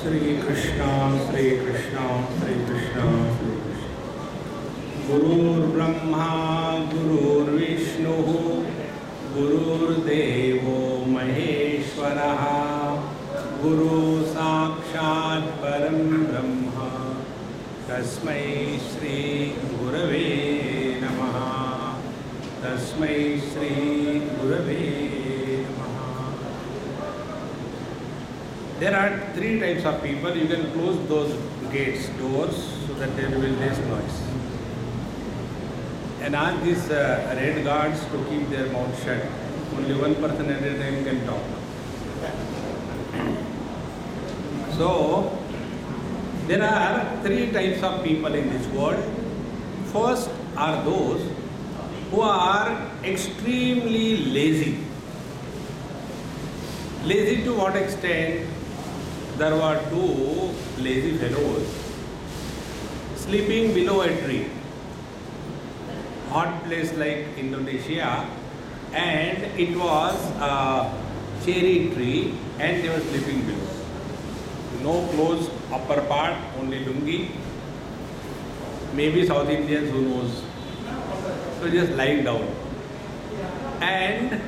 Shri Krishna, Shri Krishna, Shri Krishna, Shri Krishna. Gurur Brahma, Gurur Vishnu, Gurur Devo Maheshwaraha, Guru Sakshat Param Brahma, Tasmai Shri Gurave Namaha, Tasmai Shri Gurave. There are three types of people. You can close those doors, so that there will be less noise. And ask these red guards to keep their mouth shut. Only one person at a time can talk. So, there are three types of people in this world. First are those who are extremely lazy. Lazy to what extent? There were two lazy fellows sleeping below a tree, hot place like Indonesia, and it was a cherry tree and they were sleeping below. No clothes, upper part, only lungi. Maybe South Indians, who knows. So just lying down. And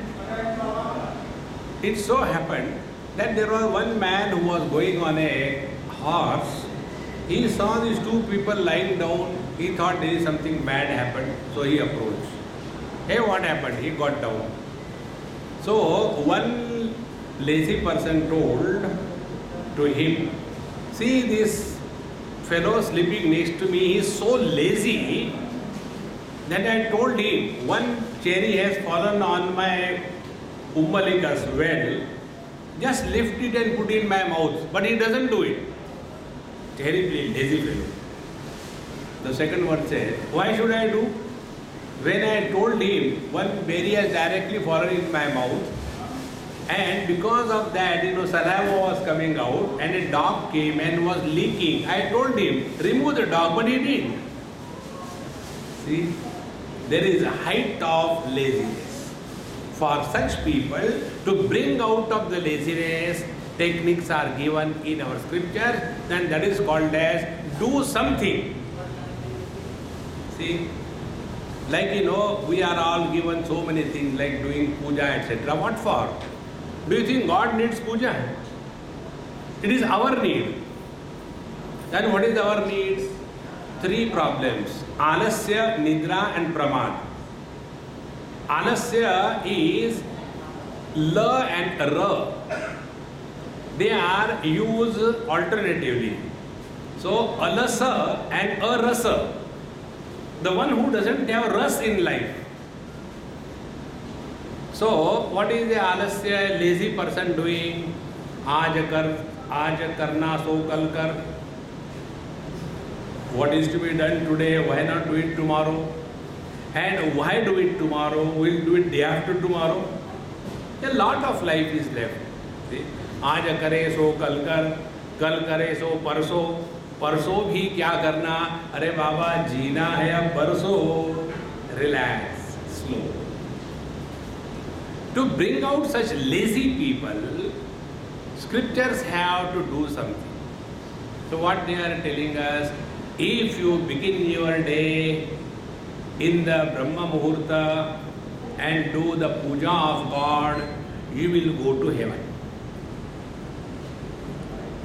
it so happened that there was one man who was going on a horse. He saw these two people lying down. He thought there is something bad happened, so he approached. Hey, what happened? He got down. So one lazy person told to him, see this fellow sleeping next to me, he is so lazy that I told him, one cherry has fallen on my umbilical well, just lift it and put in my mouth. But he doesn't do it. Terribly lazy fellow. The second one said, why should I do? When I told him, one berry has directly fallen in my mouth, and because of that, saliva was coming out, and a dog came and was leaking. I told him, remove the dog, but he didn't. See, there is a height of laziness. For such people, to bring out of the laziness, techniques are given in our scripture, and that is called as do something. See, like we are all given so many things like doing puja, etc. What for? Do you think God needs puja? It is our need. Then what is our need? Three problems: alasya, nidra, and pramad. Alasya is la and ra. They are used alternatively. So alasa and arasa. The one who doesn't have ras in life. So what is the alasya, lazy person doing? Aaj karna, so kal kar. What is to be done today? Why not do it tomorrow? And why do it tomorrow? We'll do it day after tomorrow. A lot of life is left. See? आज करे सो कल करे सो परसों भी क्या करना? अरे बाबा जीना है अब बरसों. Relax, slow. To bring out such lazy people, scriptures have to do something. So what they are telling us, if you begin your day in the Brahma Muhurta and do the puja of God, you will go to heaven.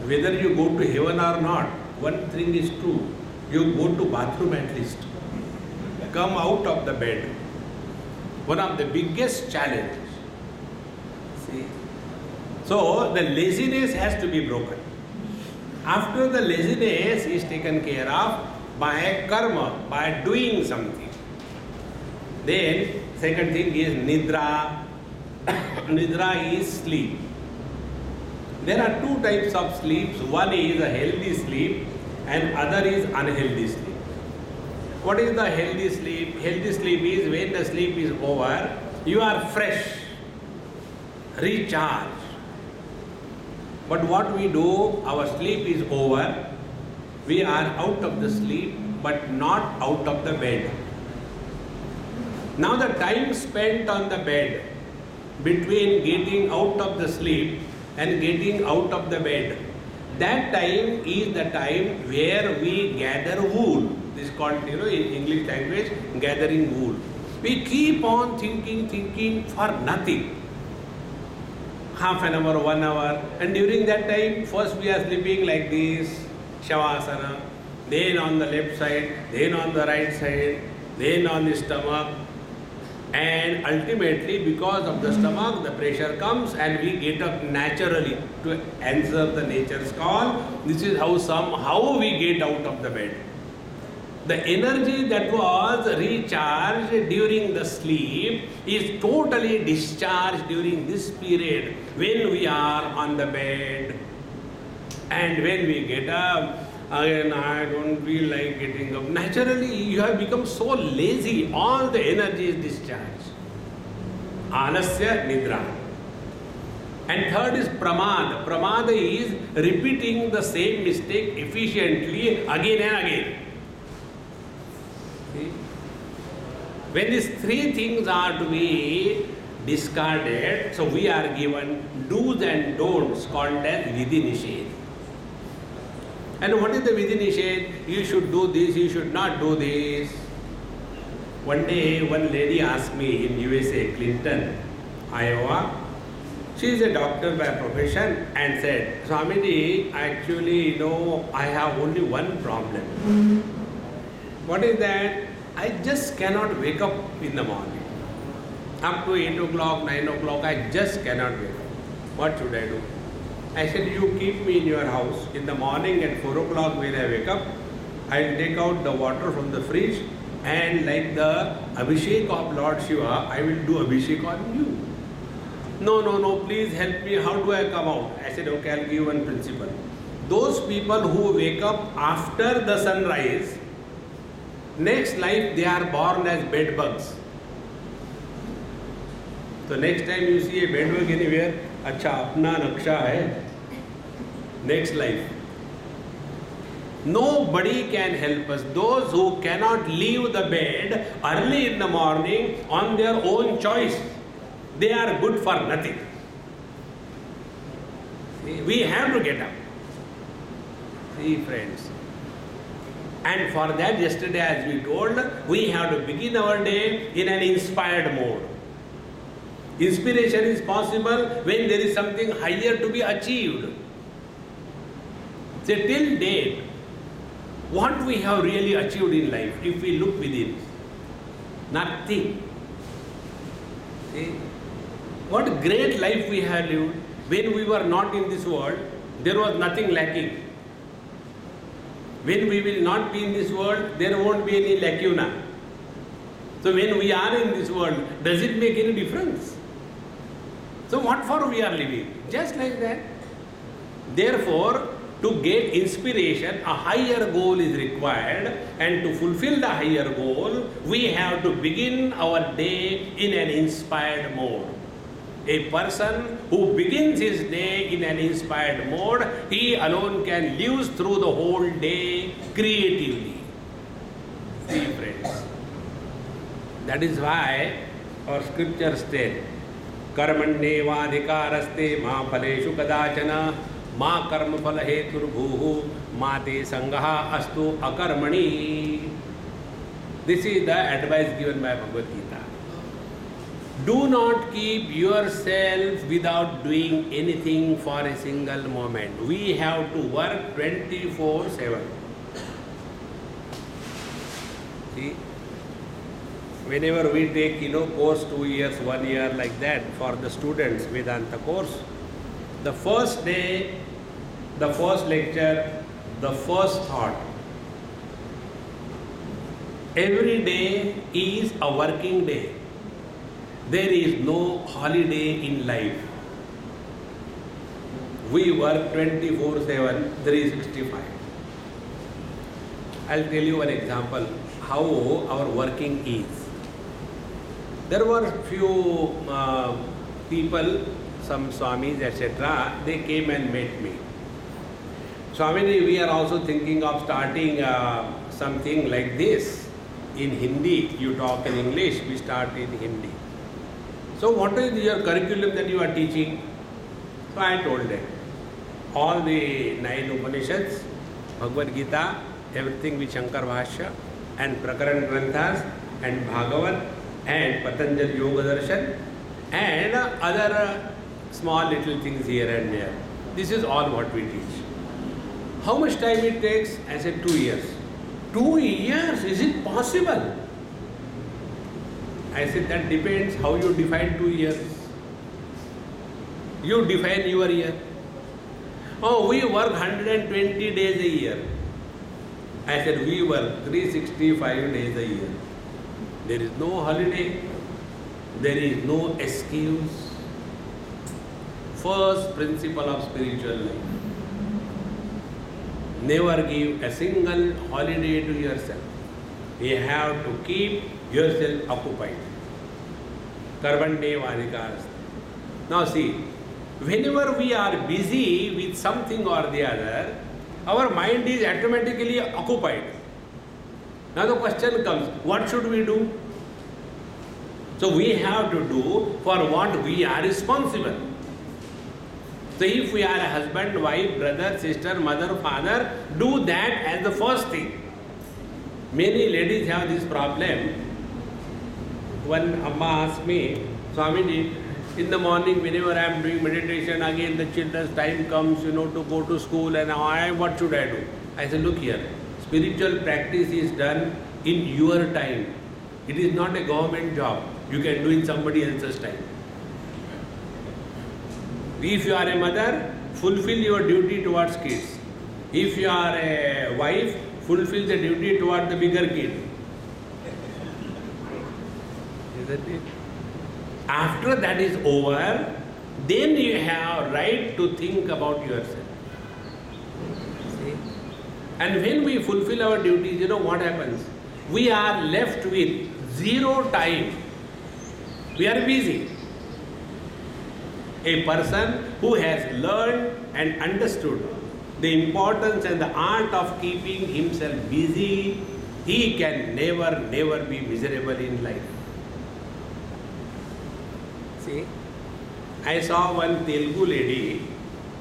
Whether you go to heaven or not, one thing is true, you go to bathroom at least. Come out of the bed. One of the biggest challenges. See? So the laziness has to be broken. After the laziness is taken care of by karma, by doing something. Then second thing is nidra. Nidra is sleep. There are two types of sleeps. One is a healthy sleep and other is unhealthy sleep. What is the healthy sleep? Healthy sleep is when the sleep is over, you are fresh, recharged. But what we do, our sleep is over, we are out of the sleep but not out of the bed. Now the time spent on the bed between getting out of the sleep and getting out of the bed, That time is the time where we gather wool. This is called, in English language, gathering wool. We keep on thinking for nothing. Half an hour, 1 hour, and during that time, first we are sleeping like this, Shavasana, then on the left side, then on the right side, then on the stomach, and ultimately because of the stomach, the pressure comes and we get up naturally to answer the nature's call. This is how we get out of the bed. The energy that was recharged during the sleep is totally discharged during this period when we are on the bed. And when we get up, again I don't feel like getting up. Naturally, you have become so lazy, all the energy is discharged. Alasya nidra. And third is pramad. Pramada is repeating the same mistake efficiently again and again. See? When these three things are to be discarded, so we are given do's and don'ts called as vidhi nishedh. And what is the vidhi nishedh? You should do this, you should not do this. One day, one lady asked me in USA, Clinton, Iowa. She is a doctor by profession and said, Swamiji, actually, I have only one problem. What is that? I just cannot wake up in the morning. Up to 8 o'clock, 9 o'clock, I just cannot wake up. What should I do? I said, you keep me in your house. In the morning at 4 o'clock when I wake up, I will take out the water from the fridge and like the Abhishek of Lord Shiva, I will do Abhishek on you. No, please help me. How do I come out? I said, okay, I'll give you one principle. Those people who wake up after the sunrise, next life they are born as bed bugs. So next time you see a bed bug anywhere, अच्छा अपना नक्शा है, next life. Nobody can help us. Those who cannot leave the bed early in the morning on their own choice, they are good for nothing. See, we have to get up. See, friends. And for that, yesterday as we told, we have to begin our day in an inspired mode. Inspiration is possible when there is something higher to be achieved. Say, till date, what we have really achieved in life, if we look within, nothing. See, what great life we have lived. When we were not in this world, there was nothing lacking. When we will not be in this world, there won't be any lacuna. So when we are in this world, does it make any difference? So what for we are living? Just like that. Therefore, to get inspiration, a higher goal is required, and to fulfill the higher goal, we have to begin our day in an inspired mode. A person who begins his day in an inspired mode, he alone can live through the whole day creatively. See, friends. That is why our scriptures state, कर्मण्येवाधिकारस्ते मा फलेषु कदाचन मा कर्मफल हेतुर्भूः मा ते संगः अस्तु अकर्मणि. This is the advice given by Bhagavad Gita. Do not keep yourself without doing anything for a single moment. We have to work 24/7. See? Whenever we take, course 2 years, 1 year like that for the students, Vedanta course, the first day, the first lecture, the first thought, every day is a working day. There is no holiday in life. We work 24/7, 365. I'll tell you one example how our working is. There were few people, some Swamis, etc. They came and met me. Swamiji, we are also thinking of starting something like this in Hindi. You talk in English, we start in Hindi. So what is your curriculum that you are teaching? So I told them. all the 9 Upanishads, Bhagavad Gita, everything with Shankar Bhashya and Prakaran Granthas and Bhagavat and Patanjali Yoga Darshan and other small little things here and there. This is all what we teach. How much time it takes? I said 2 years. 2 years? Is it possible? I said that depends how you define 2 years. You define your year. Oh, we work 120 days a year. I said we work 365 days a year. There is no holiday. There is no excuse. First principle of spiritual life. Never give a single holiday to yourself. You have to keep yourself occupied. Karmanye vadikasta. Now see, whenever we are busy with something or the other, our mind is automatically occupied. Now the question comes, what should we do? So we have to do for what we are responsible. So if we are a husband, wife, brother, sister, mother, father, do that as the first thing. Many ladies have this problem. One Amma asked me, Swami, in the morning whenever I am doing meditation, again the children's time comes, to go to school and what should I do? I said, look here, spiritual practice is done in your time. It is not a government job. You can do in somebody else's time. If you are a mother, fulfill your duty towards kids. If you are a wife, fulfill the duty towards the bigger kid. Isn't it? After that is over, then you have right to think about yourself. See? And when we fulfill our duties, what happens? We are left with zero time. We are busy. A person who has learned and understood the importance and the art of keeping himself busy, he can never be miserable in life. See, I saw one Telugu lady,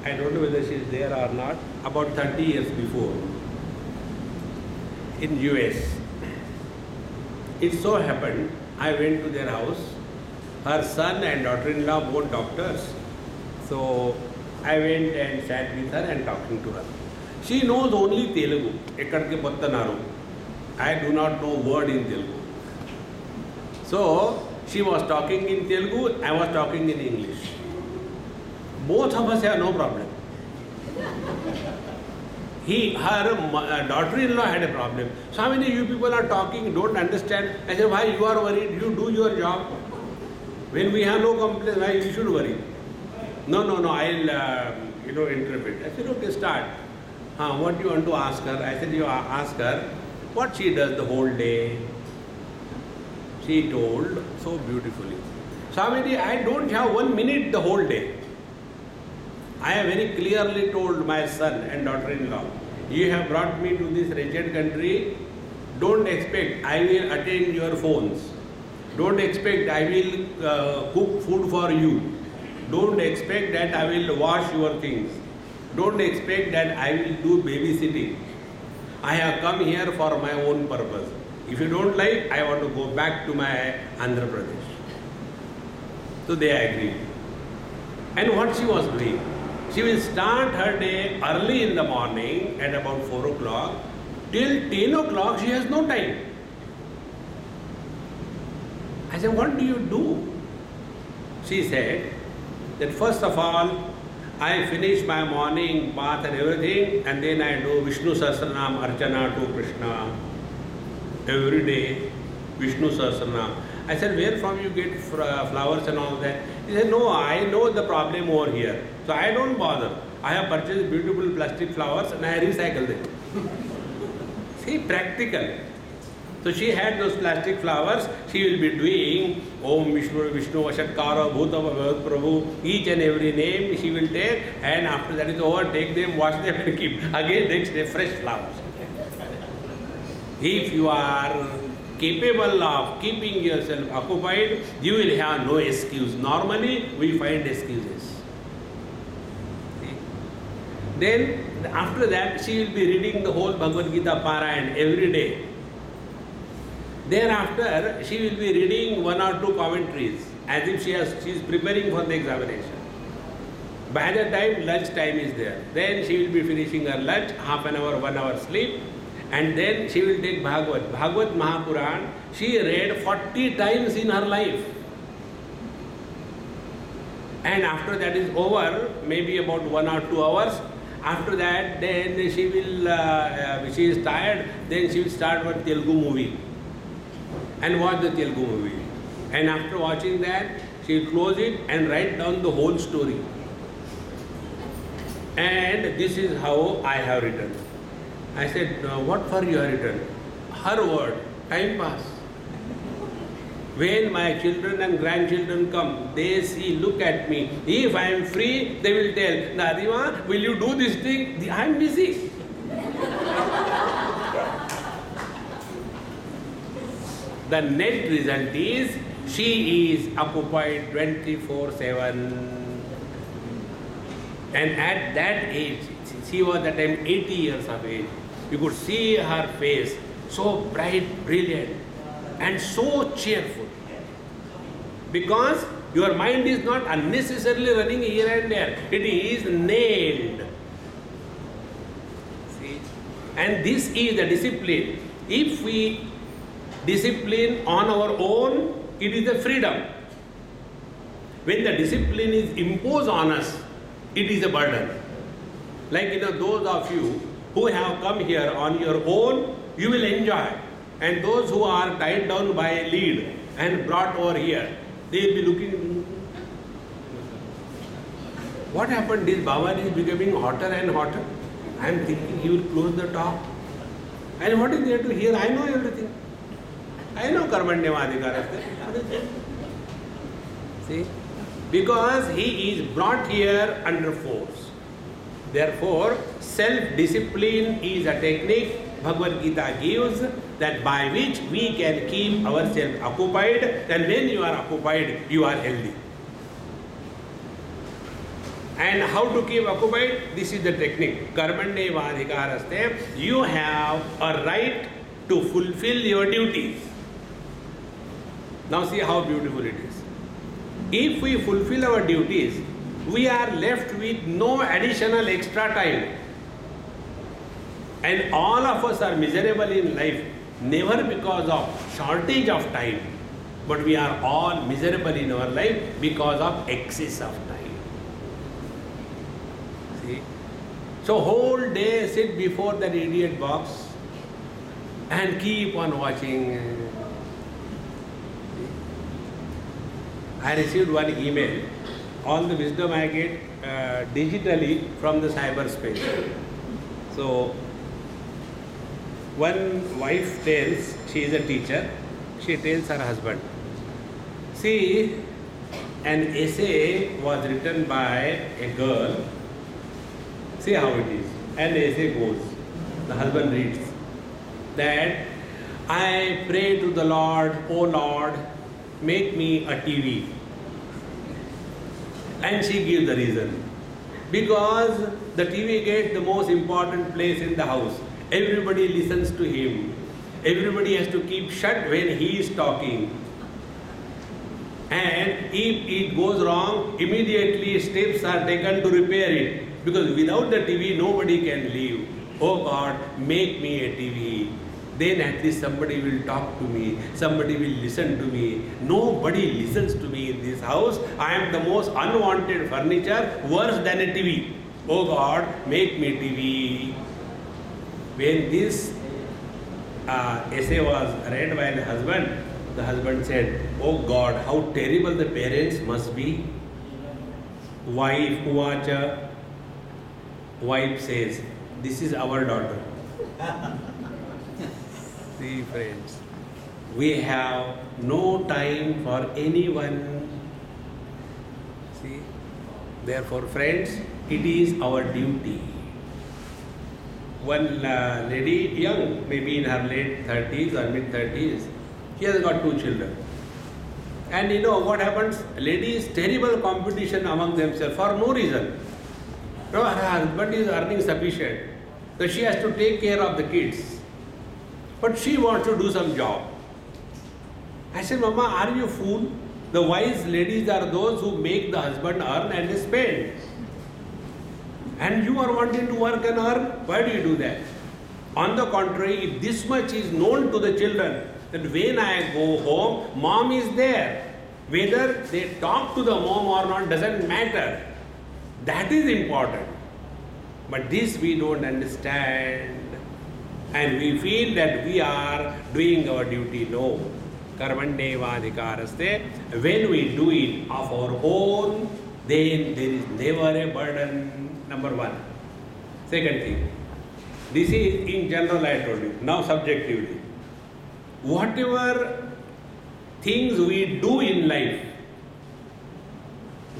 I don't know whether she is there or not, about 30 years before, in US. It so happened, I went to their house. Her son and daughter-in-law both doctors. So I went and sat with her and talking to her. She knows only Telugu. Ekkadke pottanaru. I do not know word in Telugu. So she was talking in Telugu, I was talking in English. Both of us have no problem. Her daughter-in-law had a problem. Swami, you people are talking, don't understand. I said, why you are worried? You do your job. When we have no complaints, why you should worry? No, I'll interpret. I said, okay, start. What do you want to ask her? I said, you ask her what she does the whole day. She told so beautifully, Swamiji, I don't have 1 minute the whole day. I have very clearly told my son and daughter-in-law, you have brought me to this wretched country. Don't expect I will attend your phones. Don't expect I will cook food for you. Don't expect that I will wash your things. Don't expect that I will do babysitting. I have come here for my own purpose. If you don't like, I want to go back to my Andhra Pradesh. So they agreed. And what she was doing? She will start her day early in the morning at about 4 o'clock. Till 10 o'clock she has no time. I said, what do you do? She said that first of all, I finish my morning bath and everything, and then I do Vishnu Sahasranam Archana to Krishna. Every day, Vishnu Sahasranam. I said, where from you get flowers and all that? He said, no, I know the problem over here. So I don't bother. I have purchased beautiful plastic flowers and I recycle them. See, practical. So she had those plastic flowers. She will be doing Om Vishnu Vishnu Vashatkara Bhutava Bhavat Prabhu. Each and every name she will take, and after that is over, take them, wash them and keep. Again next day fresh flowers. If you are capable of keeping yourself occupied, you will have no excuse. Normally we find excuses. See? Then after that she will be reading the whole Bhagavad Gita Parayan every day. Thereafter she will be reading one or two commentaries as if she is preparing for the examination. By the time lunch time is there, then she will be finishing her lunch, half an hour, 1 hour sleep, and then she will take Bhagavad Mahapuran. She read 40 times in her life. And after that is over, maybe about 1 or 2 hours, after that then she is tired, then she will start one Telugu movie and watch the Telugu movie. And after watching that, she will close it and write down the whole story. And this is how I have written. I said, what for you have written? Her word, time pass. When my children and grandchildren come, they see, look at me. If I am free, they will tell, Nadima, will you do this thing? I am busy. The net result is, she is occupied 24/7. And at that age, she was at that time 80 years of age. You could see her face, so bright, brilliant, and so cheerful. Because your mind is not unnecessarily running here and there. It is nailed. See? And this is the discipline. If we discipline on our own, it is a freedom. When the discipline is imposed on us, it is a burden. Like those of you who have come here on your own, you will enjoy. And those who are tied down by a lead and brought over here, they will be looking. What happened? This Baba is becoming hotter and hotter. I am thinking he will close the talk. And what is there to hear? I know everything. I know Karmanyavadhikaraste. See? Because he is brought here under force. Therefore, self-discipline is a technique Bhagavad Gita gives, that by which we can keep ourselves occupied, and when you are occupied, you are healthy. And how to keep occupied? This is the technique. Karmanyevadhikaraste. You have a right to fulfill your duties. Now see how beautiful it is. If we fulfill our duties, we are left with no additional extra time. And all of us are miserable in life, never because of shortage of time, but we are all miserable in our life because of excess of time. See? So whole day sit before that idiot box and keep on watching. I received one email. All the wisdom I get digitally from the cyberspace. So, one wife tells, she is a teacher, she tells her husband, see, an essay was written by a girl, see how it is, and the essay goes, the husband reads, that I pray to the Lord, O Lord, make me a TV. And she gives the reason. Because the TV gets the most important place in the house. Everybody listens to him. Everybody has to keep shut when he is talking. And if it goes wrong, immediately steps are taken to repair it. Because without the TV, nobody can live. Oh God, make me a TV. Then at least somebody will talk to me, somebody will listen to me. Nobody listens to me in this house. I am the most unwanted furniture, worse than a TV. Oh God, make me TV. When this essay was read by the husband said, oh God, how terrible the parents must be. Wife, Uvacha, wife says, this is our daughter. See friends, we have no time for anyone. See, therefore friends, it is our duty. One lady, young, maybe in her late 30s or mid 30s, she has got 2 children. And what happens? Ladies, terrible competition among themselves for no reason. No, her husband is earning sufficient. So she has to take care of the kids. But she wants to do some job. I said, Mama, are you fool? The wise ladies are those who make the husband earn and spend. And you are wanting to work and earn? Why do you do that? On the contrary, if this much is known to the children, that when I go home, mom is there. Whether they talk to the mom or not doesn't matter. That is important. But this we don't understand. And we feel that we are doing our duty. No. Karmandevadhikaraste. When we do it of our own, then there is never a burden. Number one. Second thing. This is in general I told you. Now subjectively. Whatever things we do in life,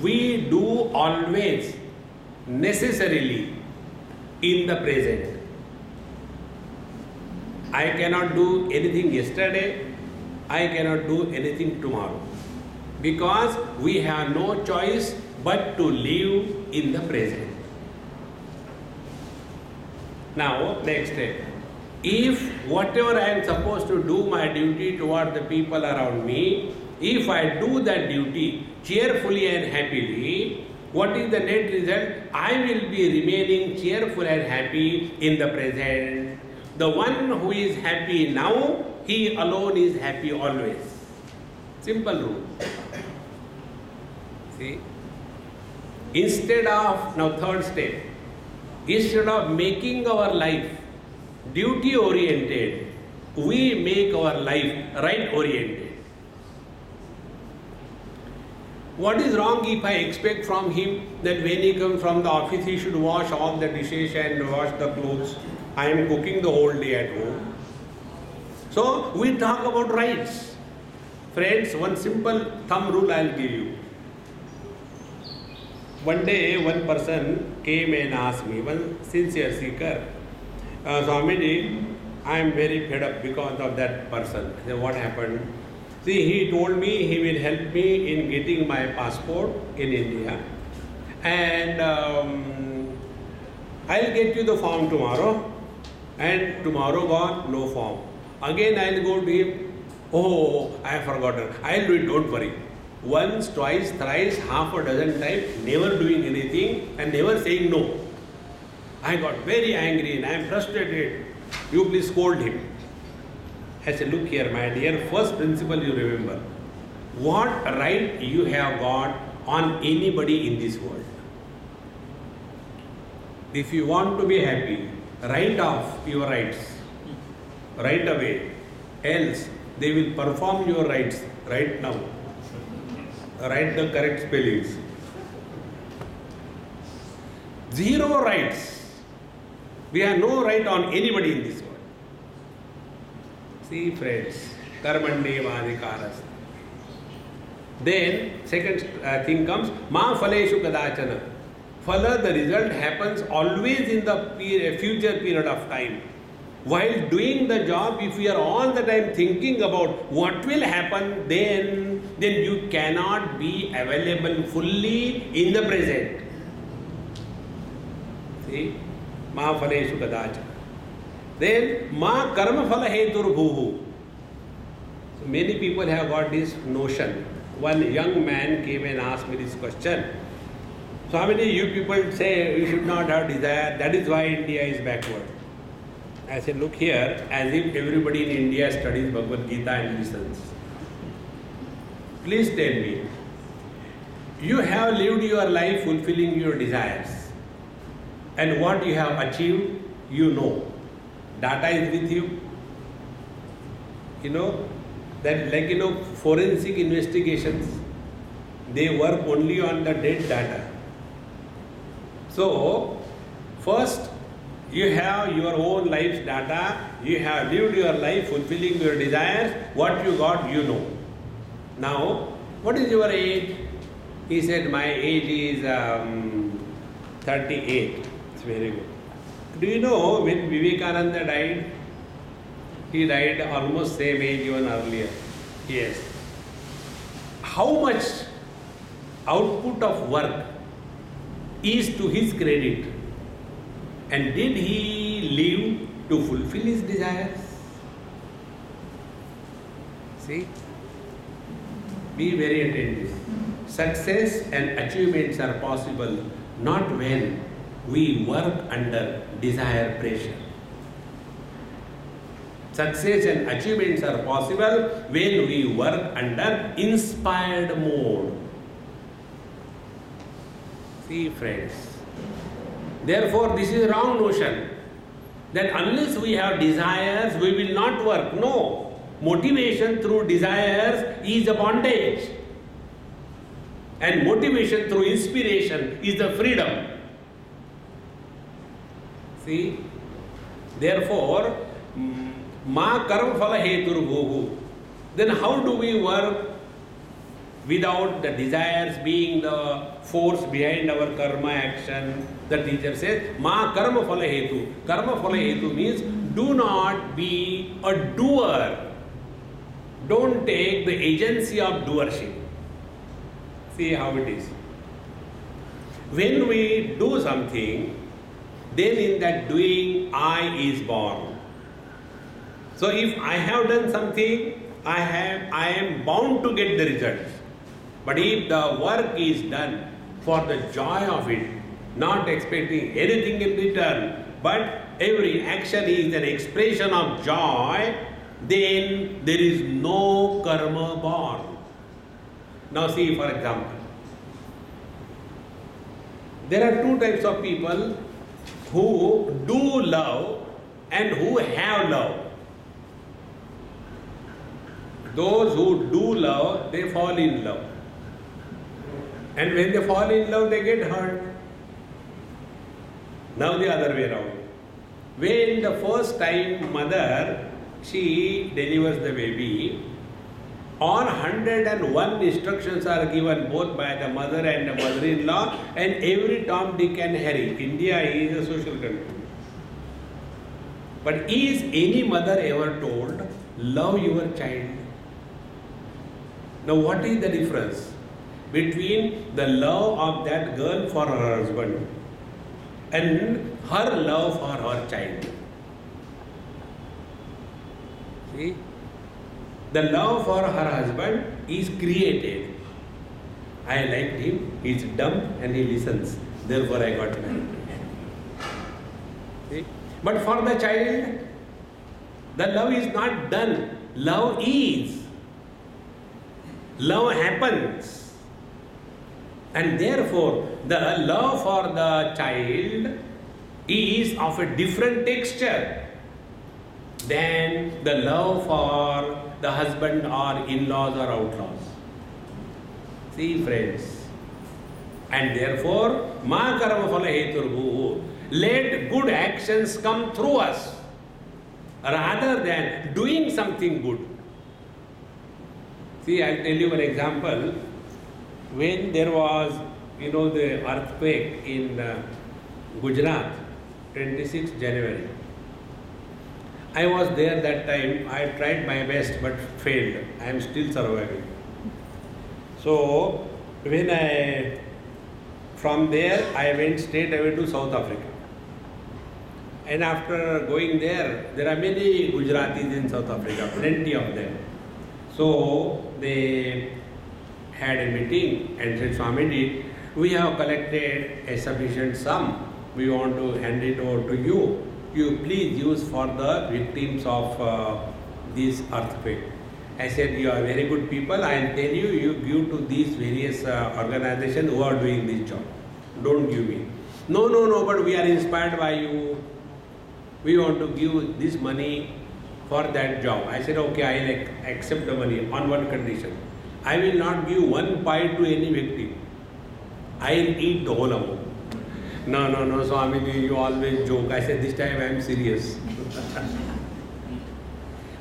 we do always necessarily in the present. I cannot do anything yesterday, I cannot do anything tomorrow, because we have no choice but to live in the present. Now, next step. If whatever I am supposed to do my duty toward the people around me, if I do that duty cheerfully and happily, what is the net result? I will be remaining cheerful and happy in the present. The one who is happy now, he alone is happy always. Simple rule. See? Instead of, now third step, instead of making our life duty oriented, we make our life right oriented. What is wrong if I expect from him that when he comes from the office he should wash all the dishes and wash the clothes? I am cooking the whole day at home. So we talk about rights. Friends, one simple thumb rule I will give you. One day one person came and asked me, one sincere seeker, Swamiji, I am very fed up because of that person. I said, what happened? See, he told me he will help me in getting my passport in India, and I'll get you the form tomorrow, and tomorrow gone, no form. Again I'll go to him, oh, I have forgotten, I'll do it, don't worry. Once, twice, thrice, half a dozen times, never doing anything and never saying no. I got very angry and I am frustrated. You please scold him. I said, look here, my dear, first principle you remember. What right you have got on anybody in this world? If you want to be happy, write off your rights right away. Else, they will perform your rights right now. Write the correct spellings. Zero rights. We have no right on anybody in this world. See, friends, karmandevadhikaras. Then, second thing comes, ma phaleshu kadachana. Phala, the result happens always in the future period of time. While doing the job, if we are all the time thinking about what will happen, then you cannot be available fully in the present. See? Ma phaleshu kadachana. Then, ma karma phala hetur bhuhu. So many people have got this notion. One young man came and asked me this question. Swamiji, you people say you should not have desire, that is why India is backward. I said, look here, as if everybody in India studies Bhagavad Gita and listens. Please tell me, you have lived your life fulfilling your desires. And what you have achieved, you know. Data is with you. You know, that like, forensic investigations, they work only on the dead data. So, first, you have your own life's data, you have lived your life fulfilling your desires, what you got, you know. Now, what is your age? He said, my age is 38. It's very good. Do you know when Vivekananda died? He died almost same age even earlier. Yes. How much output of work is to his credit. And did he live to fulfill his desires? See? Be very attentive. Success and achievements are possible not when we work under desire pressure. Success and achievements are possible when we work under inspired mode. See, friends. Therefore, this is a wrong notion that unless we have desires, we will not work. No. Motivation through desires is a bondage. And motivation through inspiration is the freedom. See? Therefore, ma karma phala hetur bhogu. Then how do we work without the desires being the force behind our karma action? The teacher says, ma karma phala hetu. Karma phala hetu means do not be a doer. Don't take the agency of doership. See how it is. When we do something, then in that doing, I is born. So if I have done something, I am bound to get the results. But if the work is done for the joy of it, not expecting anything in return, but every action is an expression of joy, then there is no karma born. Now see, for example, there are two types of people who do love and who have love. Those who do love, they fall in love. And when they fall in love, they get hurt. Now the other way around. When the first time mother, she delivers the baby, or 101 instructions are given both by the mother and the mother-in-law, and every Tom, Dick and Harry. India is a social country. But is any mother ever told, love your child? Now what is the difference between the love of that girl for her husband and her love for her child? See? The love for her husband is created. I liked him, he is dumb and he listens. Therefore I got married. See? But for the child, the love is not done. Love is. Love happens. And therefore, the love for the child is of a different texture than the love for the husband or in-laws or outlaws. See, friends. And therefore, ma karma phala heturbu, let good actions come through us rather than doing something good. See, I'll tell you an example. When there was, the earthquake in Gujarat, 26 January. I was there that time. I tried my best but failed. I am still surviving. So, from there I went straight away to South Africa. And after going there are many Gujaratis in South Africa, plenty of them. So, they had a meeting and said, Swami, we have collected a sufficient sum. We want to hand it over to you. You please use for the victims of this earthquake. I said, you are very good people. I will tell you, you give to these various organizations who are doing this job. Don't give me. No, but we are inspired by you. We want to give this money for that job. I said, okay, I will accept the money on one condition. I will not give one pie to any victim. I will eat the whole amount. No, Swami, you always joke. I said, this time I am serious.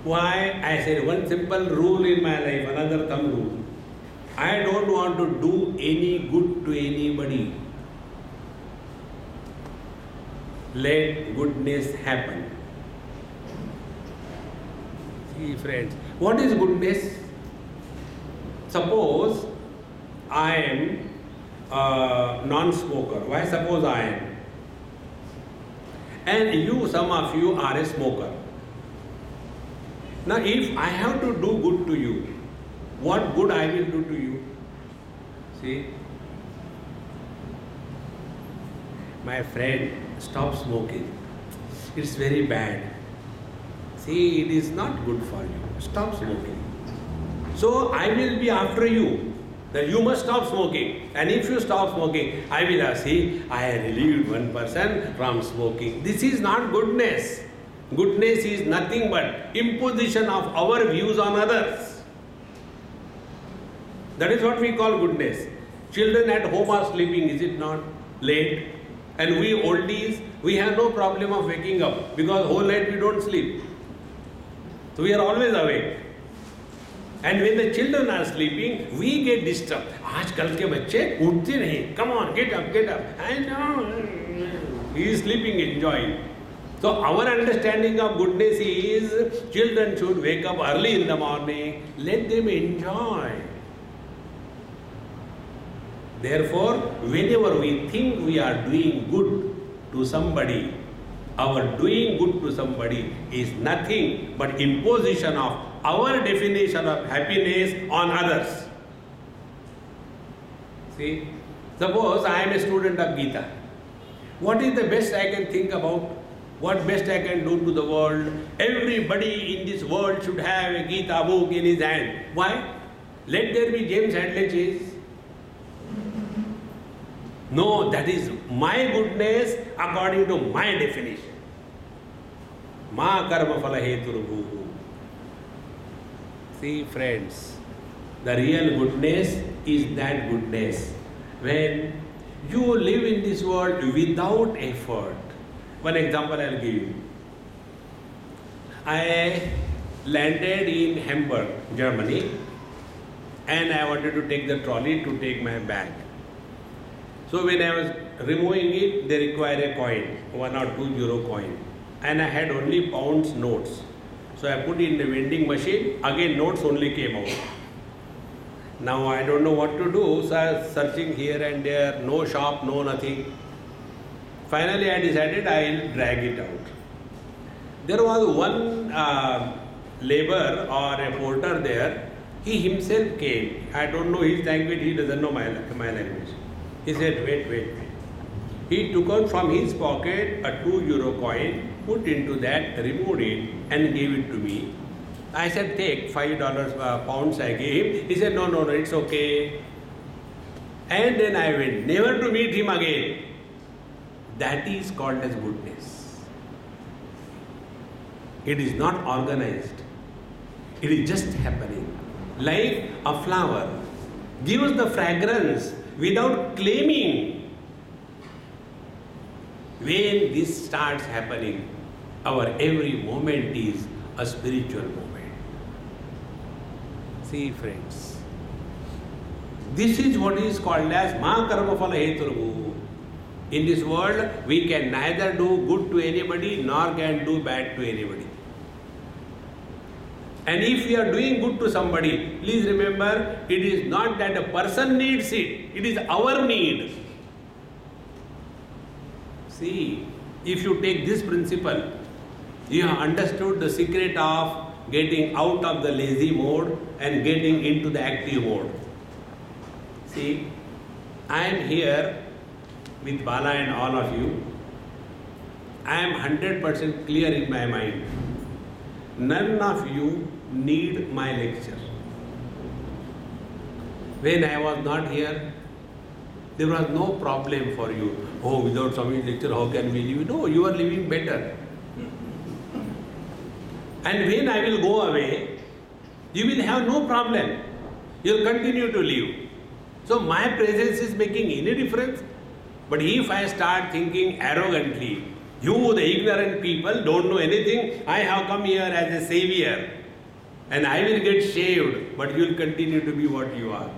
Why? I said, one simple rule in my life, another thumb rule. I don't want to do any good to anybody. Let goodness happen. See, friends, what is goodness? Suppose I am non-smoker. Why suppose I am? And you, some of you are a smoker. Now if I have to do good to you, what good I will do to you? See? My friend, stop smoking. It's very bad. See, it is not good for you. Stop smoking. So I will be after you, that you must stop smoking. And if you stop smoking, I will have, see, I relieved one person from smoking. This is not goodness. Goodness is nothing but imposition of our views on others. That is what we call goodness. Children at home are sleeping, is it not? Late. And we oldies, we have no problem of waking up because whole night we don't sleep. So we are always awake. And when the children are sleeping, we get disturbed. आजकल के बच्चे उठते नहीं. Come on, get up, get up. I know. He is sleeping, enjoying. So our understanding of goodness is children should wake up early in the morning. Let them enjoy. Therefore, whenever we think we are doing good to somebody, our doing good to somebody is nothing but imposition of our definition of happiness on others. See, suppose I am a student of Gita. What is the best I can think about? What best I can do to the world? Everybody in this world should have a Gita book in his hand. Why? Let there be James Hadley Chase. No, that is my goodness according to my definition. Ma karma phala heturubhu. See friends, the real goodness is that goodness when you live in this world without effort. One example I will give you. I landed in Hamburg, Germany, and I wanted to take the trolley to take my bag. So when I was removing it, they require a coin, 1 or 2 euro coin. And I had only pounds notes. So I put it in the vending machine, again notes only came out. Now I don't know what to do, so I was searching here and there, no shop, no nothing. Finally I decided I will drag it out. There was one labor or a porter there, he himself came. I don't know his language, he doesn't know my language. He said, wait. He took out from his pocket a 2 euro coin, put into that, removed it and gave it to me. I said, take $5 pounds I gave him. He said, no, it's okay. And then I went, never to meet him again. That is called as goodness. It is not organized. It is just happening. Like a flower gives the fragrance without claiming. When this starts happening, our every moment is a spiritual moment. See friends, this is what is called as Ma Karma Phala Heturubhu. In this world, we can neither do good to anybody nor can do bad to anybody. And if we are doing good to somebody, please remember, it is not that a person needs it, it is our need. See, if you take this principle, you have understood the secret of getting out of the lazy mode and getting into the active mode. See, I am here with Bala and all of you. I am 100% clear in my mind. None of you need my lecture. When I was not here, there was no problem for you. Oh, without Swami's lecture, how can we live? No, you are living better. And when I will go away, you will have no problem. You will continue to live. So my presence is making any difference. But if I start thinking arrogantly, you, the ignorant people, don't know anything, I have come here as a savior and I will get shaved, but you will continue to be what you are.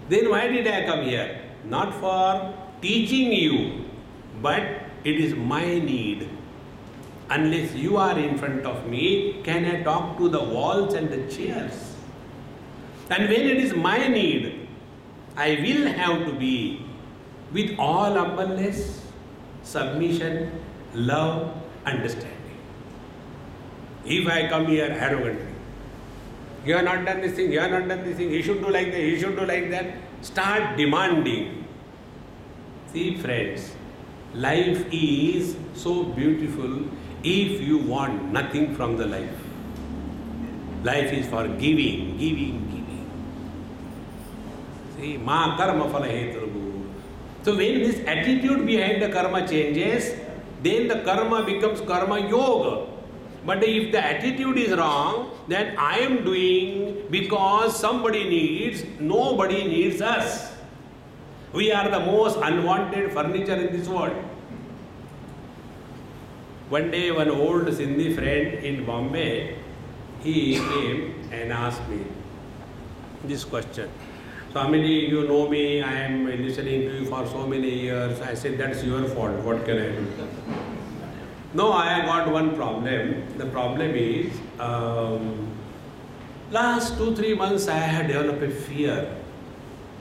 Then why did I come here? Not for teaching you, but it is my need. Unless you are in front of me, can I talk to the walls and the chairs? And when it is my need, I will have to be with all humbleness, submission, love, understanding. If I come here arrogantly, you have not done this thing, you have not done this thing, he should do like that, he should do like that, start demanding. See friends, life is so beautiful if you want nothing from the life. Life is for giving, giving, giving. See, ma karma phala heturgu. So when this attitude behind the karma changes, then the karma becomes karma yoga. But if the attitude is wrong, then I am doing because somebody needs, nobody needs us. We are the most unwanted furniture in this world. One day, one old Sindhi friend in Bombay, he came and asked me this question. Swamiji, you know me, I am listening to you for so many years. I said, that's your fault. What can I do? No, I have got one problem. The problem is, last 2-3 months I had developed a fear.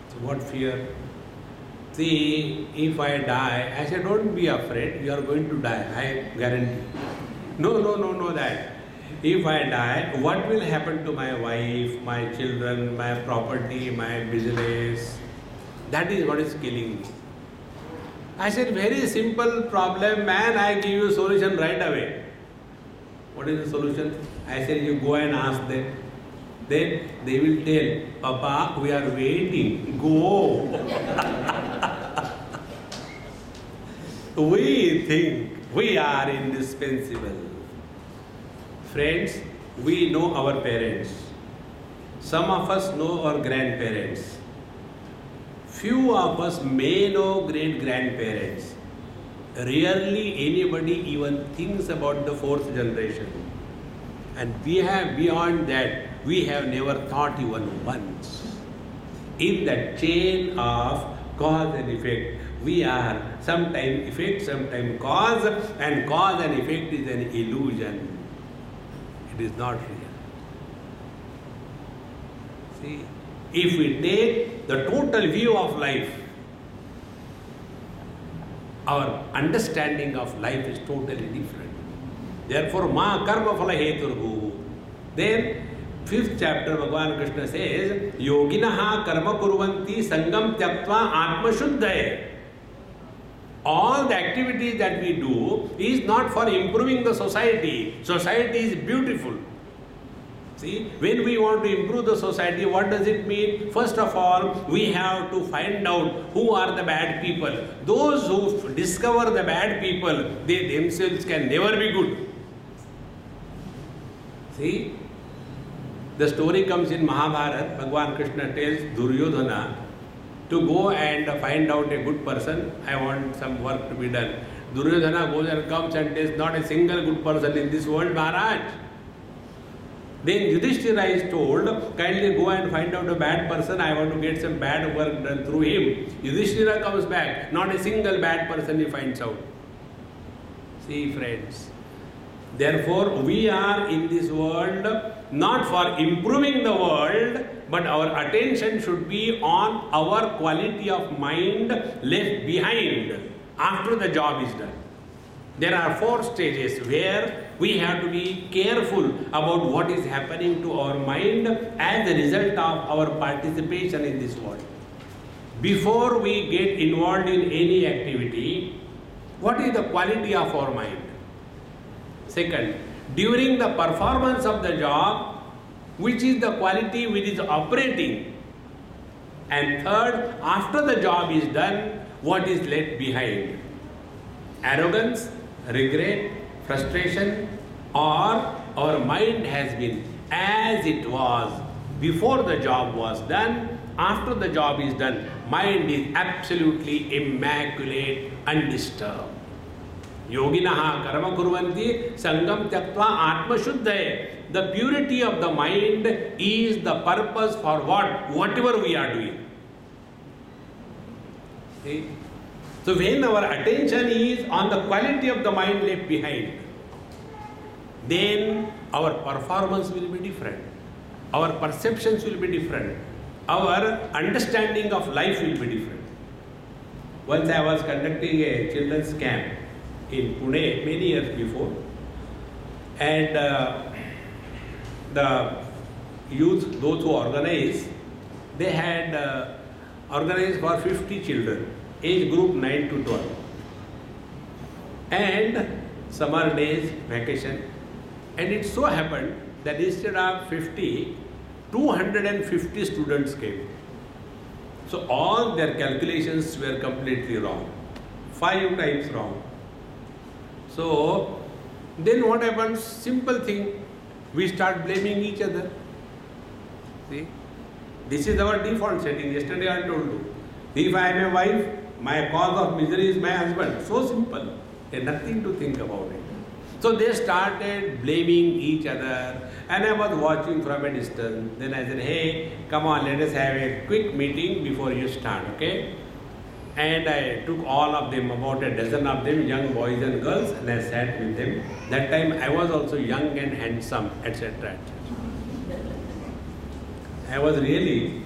So what fear? See, if I die, I said, don't be afraid, you are going to die, I guarantee. No, that. If I die, what will happen to my wife, my children, my property, my business? That is what is killing me. I said, very simple problem, man, I give you solution right away. What is the solution? I said, you go and ask them. Then they will tell, Papa, we are waiting, go. We think we are indispensable. Friends, we know our parents. Some of us know our grandparents. Few of us may know great-grandparents. Rarely anybody even thinks about the 4th generation. And we have beyond that, we have never thought even once. In that chain of cause and effect, we are sometimes effect, sometimes cause, and cause and effect is an illusion. It is not real. See, if we take the total view of life, our understanding of life is totally different. Therefore, ma karma phala heturgu. Then, 5th chapter, Bhagavan Krishna says, Yoginaha karma kurvanti sangam tyaktva atma shuddhaye. All the activities that we do is not for improving the society. Society is beautiful. See, when we want to improve the society, what does it mean? First of all, we have to find out who are the bad people. Those who discover the bad people, they themselves can never be good. See, the story comes in Mahabharata. Bhagavan Krishna tells Duryodhana to go and find out a good person. I want some work to be done. Duryodhana goes and comes and tells, not a single good person in this world, Maharaj. Then Yudhishthira is told, kindly go and find out a bad person, I want to get some bad work done through him. Yudhishthira comes back, not a single bad person he finds out. See friends, therefore we are in this world not for improving the world, but our attention should be on our quality of mind left behind after the job is done. There are 4 stages where we have to be careful about what is happening to our mind as a result of our participation in this world. Before we get involved in any activity, what is the quality of our mind? Second, during the performance of the job, which is the quality which is operating? And third, after the job is done, what is left behind? Arrogance, regret, frustration, or our mind has been as it was before the job was done, after the job is done, mind is absolutely immaculate, undisturbed. Yoginaha karma kurvanti sangam tyaktva atma shuddhaye. The purity of the mind is the purpose for whatever we are doing. See? So when our attention is on the quality of the mind left behind, then our performance will be different. Our perceptions will be different. our understanding of life will be different. Once I was conducting a children's camp in Pune many years before, and the youth, those who organized, they had organized for 50 children, age group 9 to 12. And summer days, vacation. And it so happened that instead of 50, 250 students came. So all their calculations were completely wrong, 5 times wrong. So then what happens? Simple thing, we start blaming each other. See, this is our default setting. Yesterday I told you, if I am a wife, my cause of misery is my husband. So simple, there's nothing to think about it. So they started blaming each other, and I was watching from a distance. Then I said, hey, come on, let us have a quick meeting before you start, okay? And I took all of them, about a dozen of them, young boys and girls, and I sat with them. That time I was also young and handsome, etc. I was really.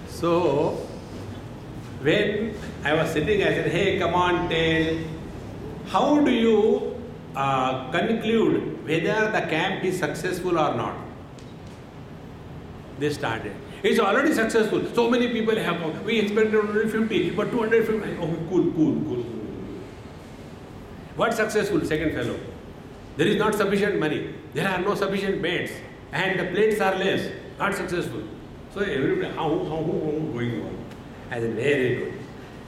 So, when I was sitting, I said, hey, come on, tell, how do you conclude whether the camp is successful or not? They started. It's already successful. So many people have come. We expected only 50, but 250. Oh, cool. What's successful? Second fellow. There is not sufficient money. There are no sufficient beds. And the plates are less. Not successful. So everybody, how going on? I said, very good.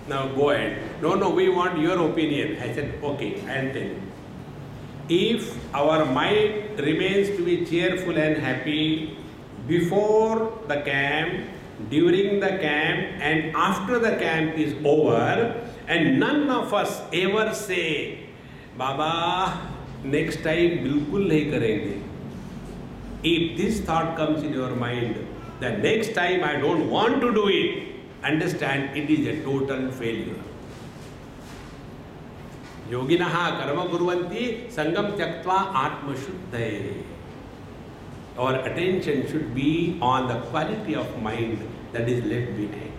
Now go ahead. No, we want your opinion. I said, okay, I'll tell you. If our mind remains to be cheerful and happy before the camp, during the camp, and after the camp is over, and none of us ever say, Baba, next time bilkul nahi karenge. If this thought comes in your mind, that next time I don't want to do it, understand it is a total failure. Yoginaha karma kurvanti sangam tyaktva atma shuddhaye. Our attention should be on the quality of mind that is left behind.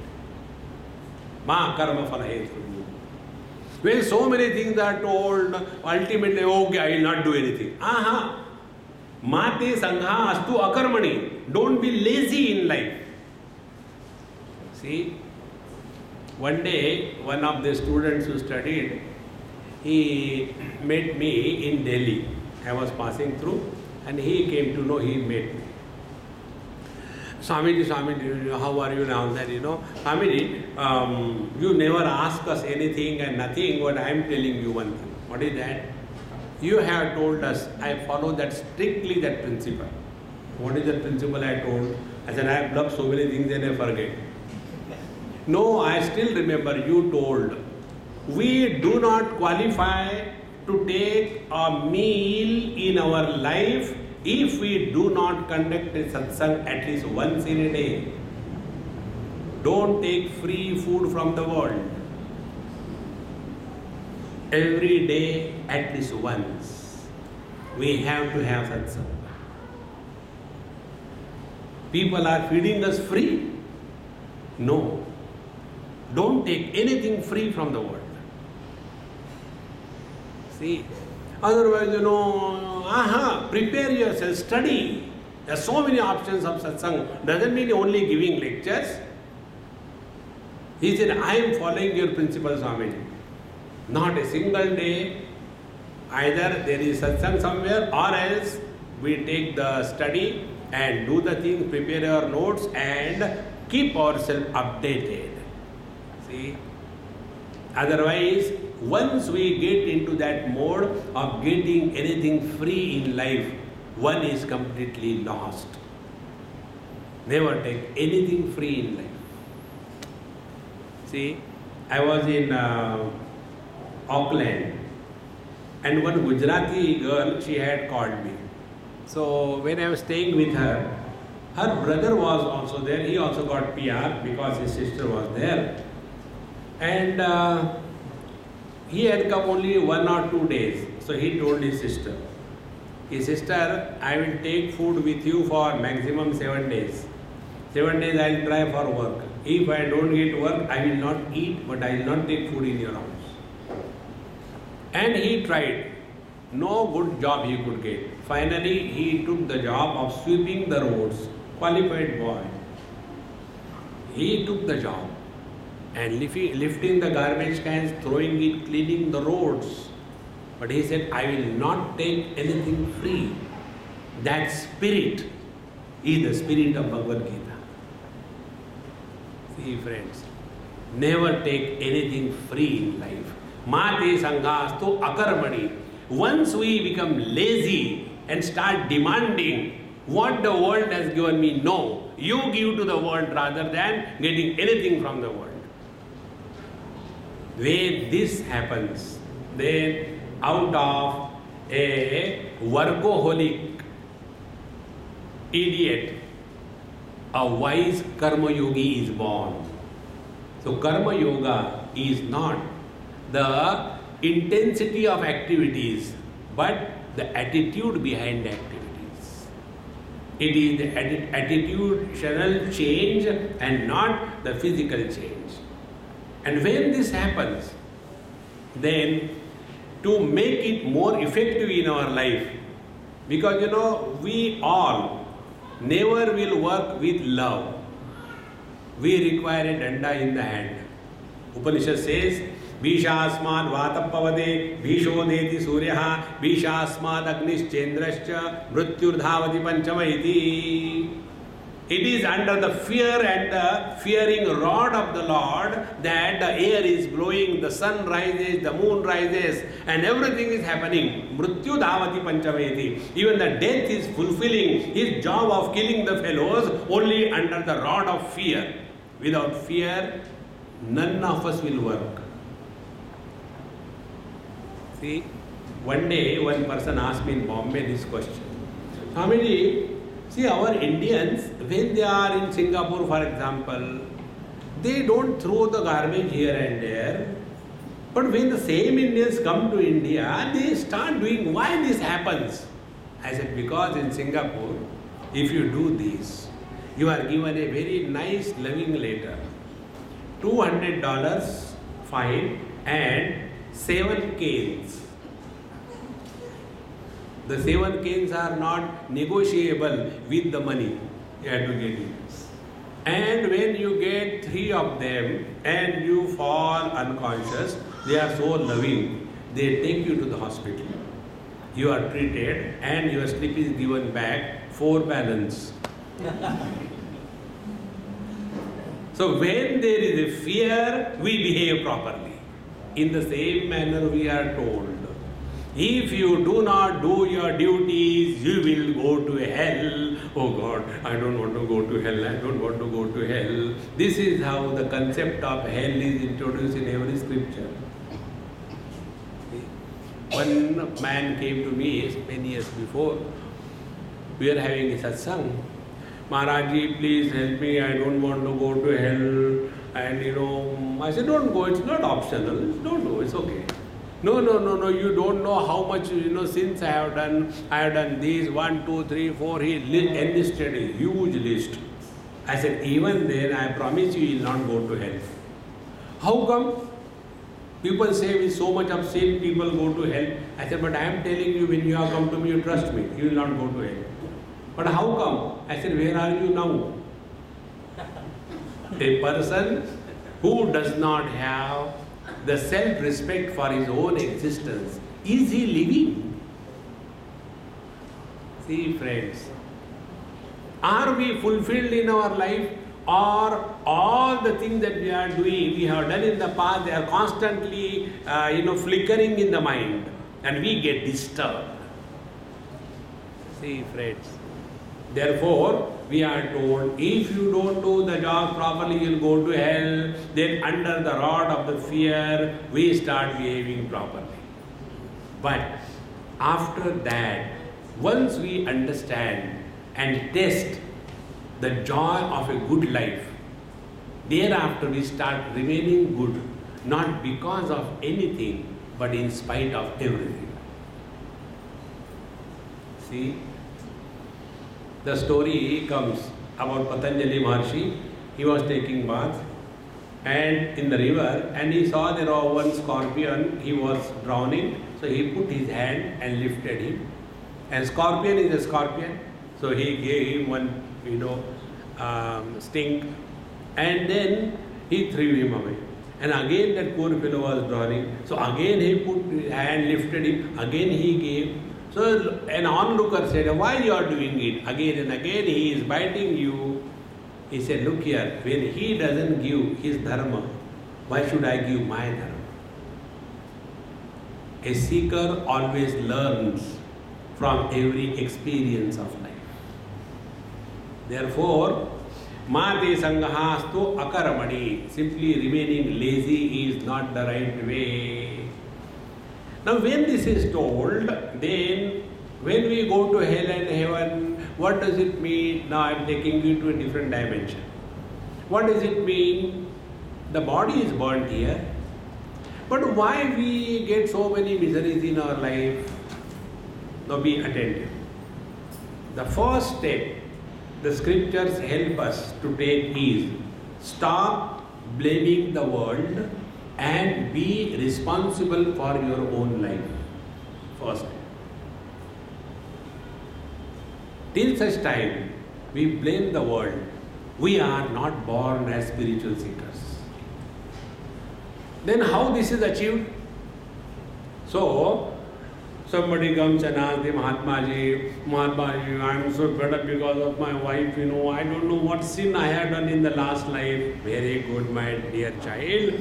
Ma karma phala. When so many things are told, ultimately, okay, I will not do anything. Aha. Mate sangha astu akarmani. Don't be lazy in life. See, one day, one of the students who studied, he met me in Delhi. I was passing through, and he came to know, he met me. Swamiji, how are you now? That, Swamiji, you never ask us anything and nothing, but I am telling you one thing. What is that? You have told us, I follow that strictly, that principle. What is the principle I told? I said, I have loved so many things and I forget. No, I still remember you told, we do not qualify to take a meal in our life if we do not conduct a satsang at least once in a day. Don't take free food from the world. Every day at least once. We have to have satsang. People are feeding us free? No. Don't take anything free from the world. See, otherwise, prepare yourself, study. There are so many options of satsang. Doesn't mean only giving lectures. He said, I am following your principle, Swamiji. Not a single day, either there is satsang somewhere, or else we take the study and do the thing, prepare our notes and keep ourselves updated. See, otherwise, once we get into that mode of getting anything free in life, one is completely lost. Never take anything free in life. See, I was in Auckland, and one Gujarati girl, she had called me. So when I was staying with her, her brother was also there. He also got PR because his sister was there. And he had come only 1 or 2 days. So he told his sister, His sister, I will take food with you for maximum 7 days. 7 days I will try for work. If I don't get work, I will not eat, but I will not take food in your house. And he tried. No good job he could get. Finally, he took the job of sweeping the roads. Qualified boy. He took the job and lifting the garbage cans, throwing it, cleaning the roads. But he said, I will not take anything free. That spirit is the spirit of Bhagavad Gita. See friends, never take anything free in life. Mate sanghastu akarmani. Once we become lazy and start demanding what the world has given me, no. You give to the world rather than getting anything from the world. When this happens, then out of a workaholic idiot, a wise karma yogi is born. So karma yoga is not the intensity of activities, but the attitude behind the activities. It is the attitudinal change and not the physical change. And when this happens, then to make it more effective in our life, because we all never will work with love. We require a danda in the hand. Upanishad says, Bhishasmad vatapavade, bhishodeti suryaha, bhishasmad agnischendrascha, mrutyurdhavati panchamaiti. It is under the fear and the fearing rod of the Lord that the air is blowing, the sun rises, the moon rises, and everything is happening. Mrutyurdhavati panchamaiti. Even the death is fulfilling his job of killing the fellows only under the rod of fear. Without fear, none of us will work. See, one day one person asked me in Bombay this question. Swamiji, see our Indians, when they are in Singapore for example, they don't throw the garbage here and there. But when the same Indians come to India, they start doing, why this happens? I said, because in Singapore, if you do this, you are given a very nice loving letter. $200 fine and 7 canes. The 7 canes are not negotiable with the money. You have to get it. And when you get 3 of them and you fall unconscious, they are so loving, they take you to the hospital. You are treated and your slip is given back 4 balance. So when there is a fear, we behave properly. In the same manner we are told, if you do not do your duties, you will go to hell. Oh God, I don't want to go to hell, I don't want to go to hell. This is how the concept of hell is introduced in every scripture. One man came to me many years before. We are having a satsang. Maharaji, please help me, I don't want to go to hell. And I said, don't go, it's not optional, don't go, it's okay. No, you don't know how much sins I have done. I have done these, 1, 2, 3, 4. He enlisted a huge list. I said, even then I promise you will not go to hell. How come? People say with so much of sin people go to hell. I said, but I am telling you, when you have come to me, you trust me, you will not go to hell. But how come? I said, where are you now? A person who does not have the self-respect for his own existence, is he living? See friends, are we fulfilled in our life, or all the things that we are doing, we have done in the past, they are constantly flickering in the mind and we get disturbed? See friends, therefore, we are told, if you don't do the job properly, you will go to hell. Then under the rod of the fear, we start behaving properly. But after that, once we understand and test the joy of a good life, thereafter we start remaining good, not because of anything, but in spite of everything. See, the story comes about Patanjali Maharshi. He was taking bath and in the river, and he saw there was one scorpion. He was drowning, so he put his hand and lifted him. And scorpion is a scorpion, so he gave him one, sting, and then he threw him away. And again that poor fellow was drowning, so again he put his hand, lifted him, again he gave. So an onlooker said, "Why you are doing it? Again and again he is biting you." He said, "Look here, when he doesn't give his dharma, why should I give my dharma?" A seeker always learns from every experience of life. Therefore, Mate Sangahastu Akaramani, simply remaining lazy is not the right way. Now, when this is told, then when we go to hell and heaven, what does it mean? Now I am taking you to a different dimension. What does it mean? The body is burnt here, but why we get so many miseries in our life? Now be attentive. The first step the scriptures help us to take is stop blaming the world and be responsible for your own life. First step. Till such time we blame the world, we are not born as spiritual seekers. Then how this is achieved? So somebody comes and asks the Mahatma Ji, I am so fed up because of my wife, I don't know what sin I have done in the last life. Very good, my dear child.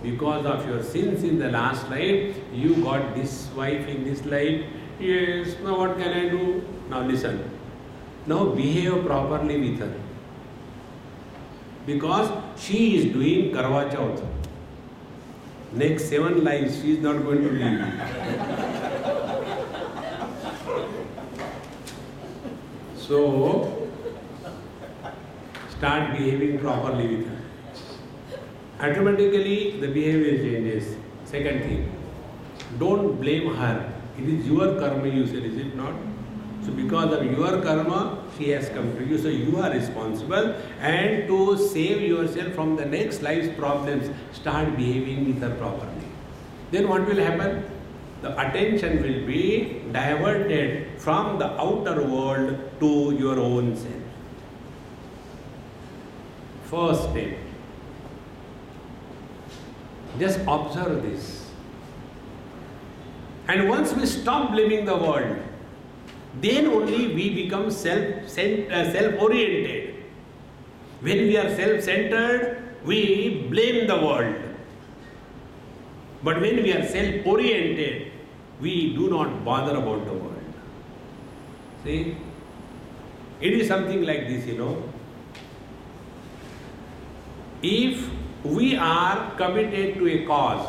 Because of your sins in the last life, you got this wife in this life. Yes, now what can I do? Now listen. Now behave properly with her. Because she is doing Karwa Chauth. Next 7 lives, she is not going to leave you. So, start behaving properly with her. Automatically, the behavior changes. Second thing, don't blame her. It is your karma, you said, is it not? So, because of your karma, she has come to you. So, you are responsible. And to save yourself from the next life's problems, start behaving with her properly. Then what will happen? The attention will be diverted from the outer world to your own self. First step. Just observe this. And once we stop blaming the world, then only we become self-oriented. When we are self-centered, we blame the world. But when we are self-oriented, we do not bother about the world. See? It is something like this, If we are committed to a cause,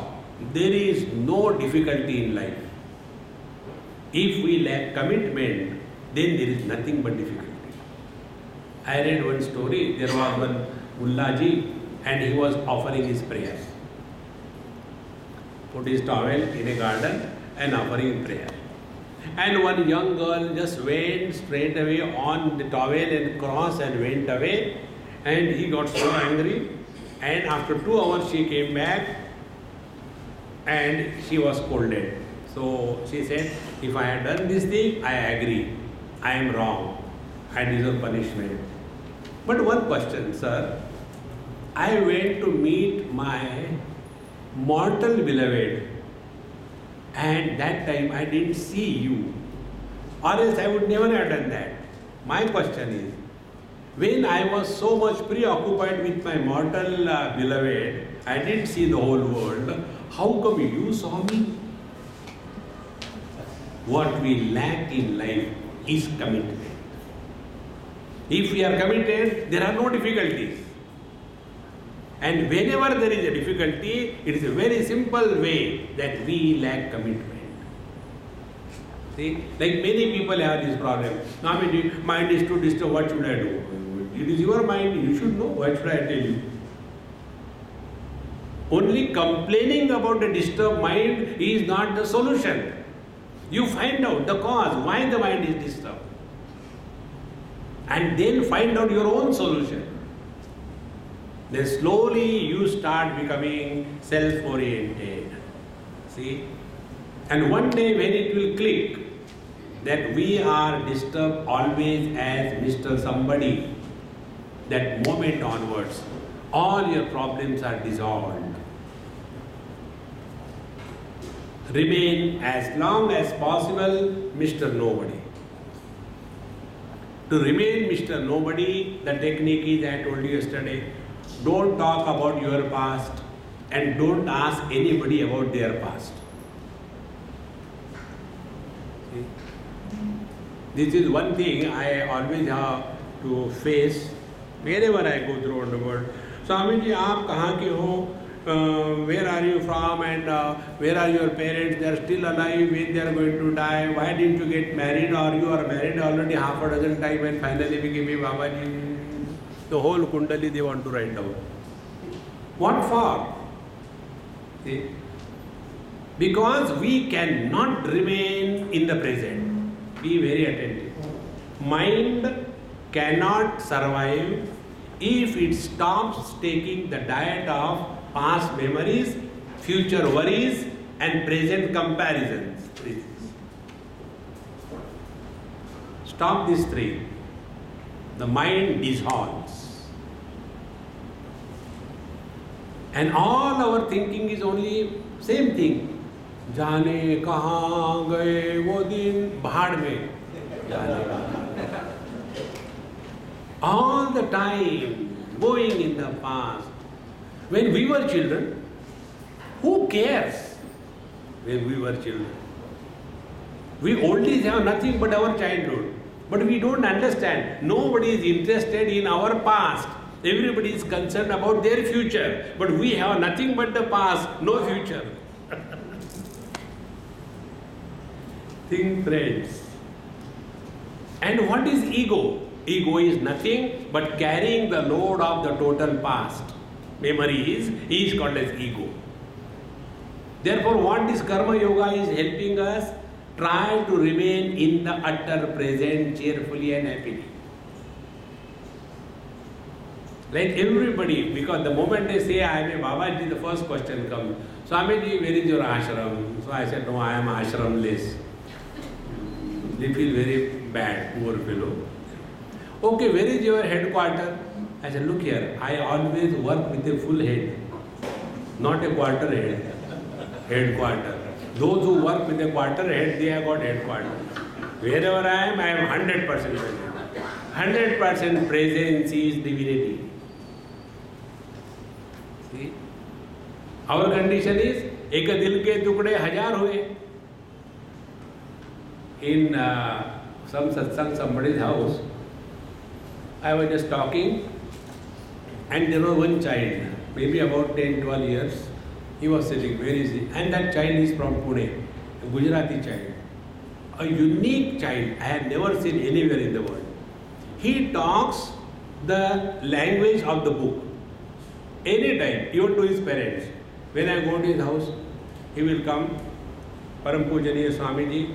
there is no difficulty in life. If we lack commitment, then there is nothing but difficulty. I read one story. There was one Mullaji and he was offering his prayers. Put his towel in a garden and offering prayer. And one young girl just went straight away on the towel and crossed and went away. And he got so angry. And after 2 hours she came back and she was scolded. So she said, if I had done this thing, I agree. I am wrong. I deserve punishment. But one question, sir. I went to meet my mortal beloved and that time I didn't see you. Or else I would never have done that. My question is, when I was so much preoccupied with my mortal beloved, I didn't see the whole world. How come you saw me? What we lack in life is commitment. If we are committed, there are no difficulties. And whenever there is a difficulty, it is a very simple way that we lack commitment. See, like many people have this problem. Now, mind is too disturbed, what should I do? It is your mind, you should know, what should I tell you? Only complaining about a disturbed mind is not the solution. You find out the cause, why the mind is disturbed. And then find out your own solution. Then slowly you start becoming self-oriented. See? And one day when it will click that we are disturbed always as Mr. Somebody, that moment onwards, all your problems are dissolved. Remain as long as possible Mr. Nobody. To remain Mr. Nobody, the technique is, I told you yesterday, don't talk about your past and don't ask anybody about their past. See? This is one thing I always have to face wherever I go through the world. Swami ji, aap kahan ke ho? Where are you from and where are your parents? They are still alive, when they are going to die? Why didn't you get married, or you are married already half a dozen times and finally became a Babaji? The whole Kundali they want to write down. What for? See? Because we cannot remain in the present. Be very attentive. Mind cannot survive if it stops taking the diet of past memories, future worries, and present comparisons. Stop these three. The mind dissolves. And all our thinking is only same thing. जाने कहाँ गए वो दिन भाड़ में जाने कहाँ. All the time going in the past. When we were children, who cares when we were children? We oldies have nothing but our childhood. But we don't understand. Nobody is interested in our past. Everybody is concerned about their future. But we have nothing but the past, no future. Think, friends. And what is ego? Ego is nothing but carrying the load of the total past. Memories is called as ego. Therefore, what this karma yoga is helping us, try to remain in the utter present cheerfully and happily. Like everybody, because the moment they say I am a Babaji, the first question comes, Swamiji, where is your ashram? So I said, no, I am ashramless. They feel very bad, poor fellow. Okay, where is your headquarter? I said, look here, I always work with a full head, not a quarter head, headquarter. Those who work with a quarter head, they have got headquarter. Wherever I am 100% present. 100% presence is divinity. See? Our condition is, एक दिल के टुकड़े हजार हुए. In some satsang, somebody's house, I was just talking, and there was one child, maybe about 10-12 years. He was sitting, where is he? And that child is from Pune, a Gujarati child. A unique child I have never seen anywhere in the world. He talks the language of the book. Anytime, even to his parents. When I go to his house, he will come, Param Pujaniya Swami ji,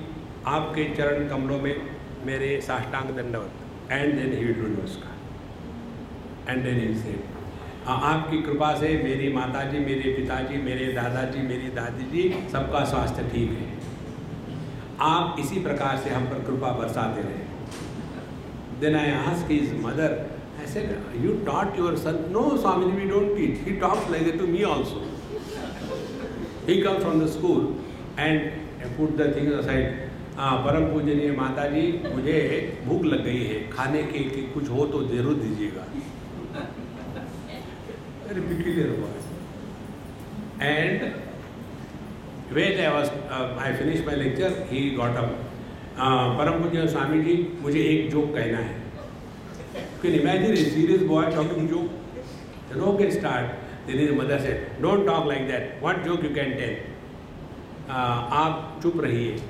आपके चरण कमलों में मेरे साष्टांग दंडवत. And then he will do namaskar. And then he will say, आपकी कृपा से मेरी माताजी, मेरे पिताजी, मेरे दादाजी, मेरी दादी जी, सबका स्वास्थ्य ठीक है. आप इसी प्रकार से हम पर कृपा बरसाते रहे. Then I asked his mother, I said, you taught your son? No, Swami, we don't teach. He talks like that to me also. He comes from the school and put the things aside. परम पूजनीय माता जी, मुझे भूख लग गई है, खाने के कुछ हो तो जरूर दीजिएगा. Very peculiar was. And when I finished my lecture, he got up. परम पूजनीय स्वामी जी, मुझे एक जोक कहना है. You can imagine a serious boy talking joke. Then okay, start. Then his mother said, don't talk like that. What joke you can tell? आप चुप रहिए.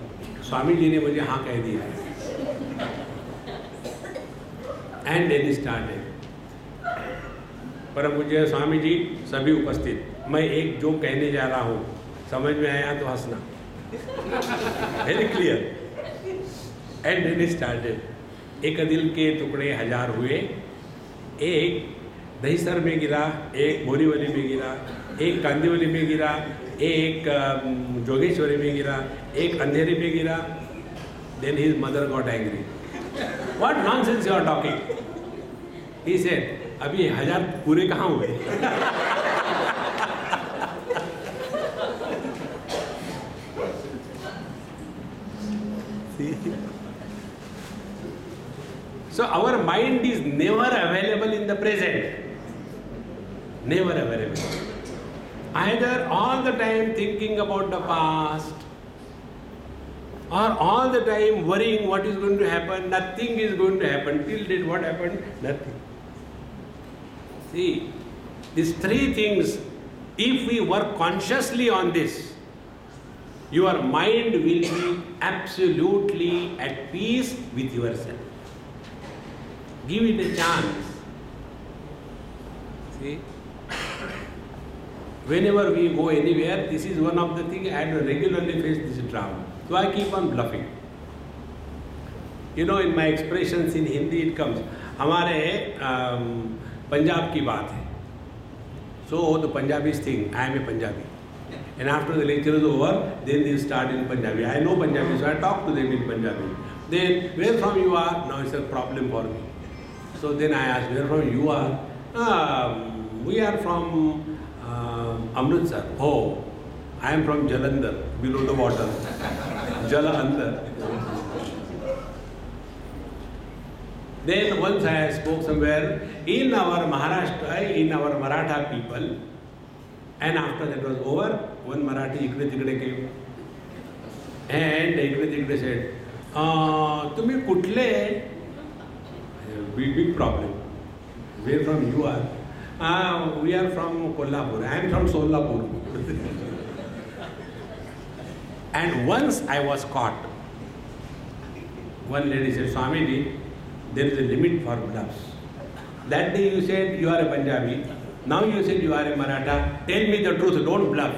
स्वामी जी ने मुझे हाँ कह दिया. And then he started. परम पूज्य स्वामी जी, सभी उपस्थित, मैं एक जोक कहने जा रहा हूँ, समझ में आया तो हंसना. Very clear. And then he started. एक दिल के टुकड़े हजार हुए, एक दहीसर में गिरा, एक बोरीवली में गिरा, एक कांदिवली में गिरा, एक जोगेश्वरी में गिरा, एक अंधेरी में गिरा. Then his mother got angry. What nonsense you are talking? He said, अभी 1000 पूरे कहाँ हुए? So our mind is never available in the present. Never available. Either all the time thinking about the past, or all the time worrying what is going to happen. Nothing is going to happen. Till date, what happened? Nothing. See, these three things, if we work consciously on this, your mind will be absolutely at peace with yourself. Give it a chance. See? Whenever we go anywhere, this is one of the things I regularly face this drama. So I keep on bluffing. You know, in my expressions in Hindi it comes. हमारे पंजाब की बात है. So the Punjabis think I am a Punjabi. And after the lecture is over, then they start in Punjabi. I know Punjabi, so I talk to them in Punjabi. Then, where from you are? Now it's a problem for me. So then I ask, where from you are? We are from Amritsar. Oh, I am from Jalandhar, below the water. Jalandhar. Then once I spoke somewhere in our Maharashtra, in our Maratha people, and after that was over, one Marathi ikde tikde came. And ikde tikde said, "Tumhi kutle?" Big problem. Where from you are? We are from Kolhapur. I am from Solapur. And once I was caught. One lady said, "Swami, there is a limit for bluffs. That day you said you are a Punjabi. Now you said you are a Maratha. Tell me the truth, don't bluff."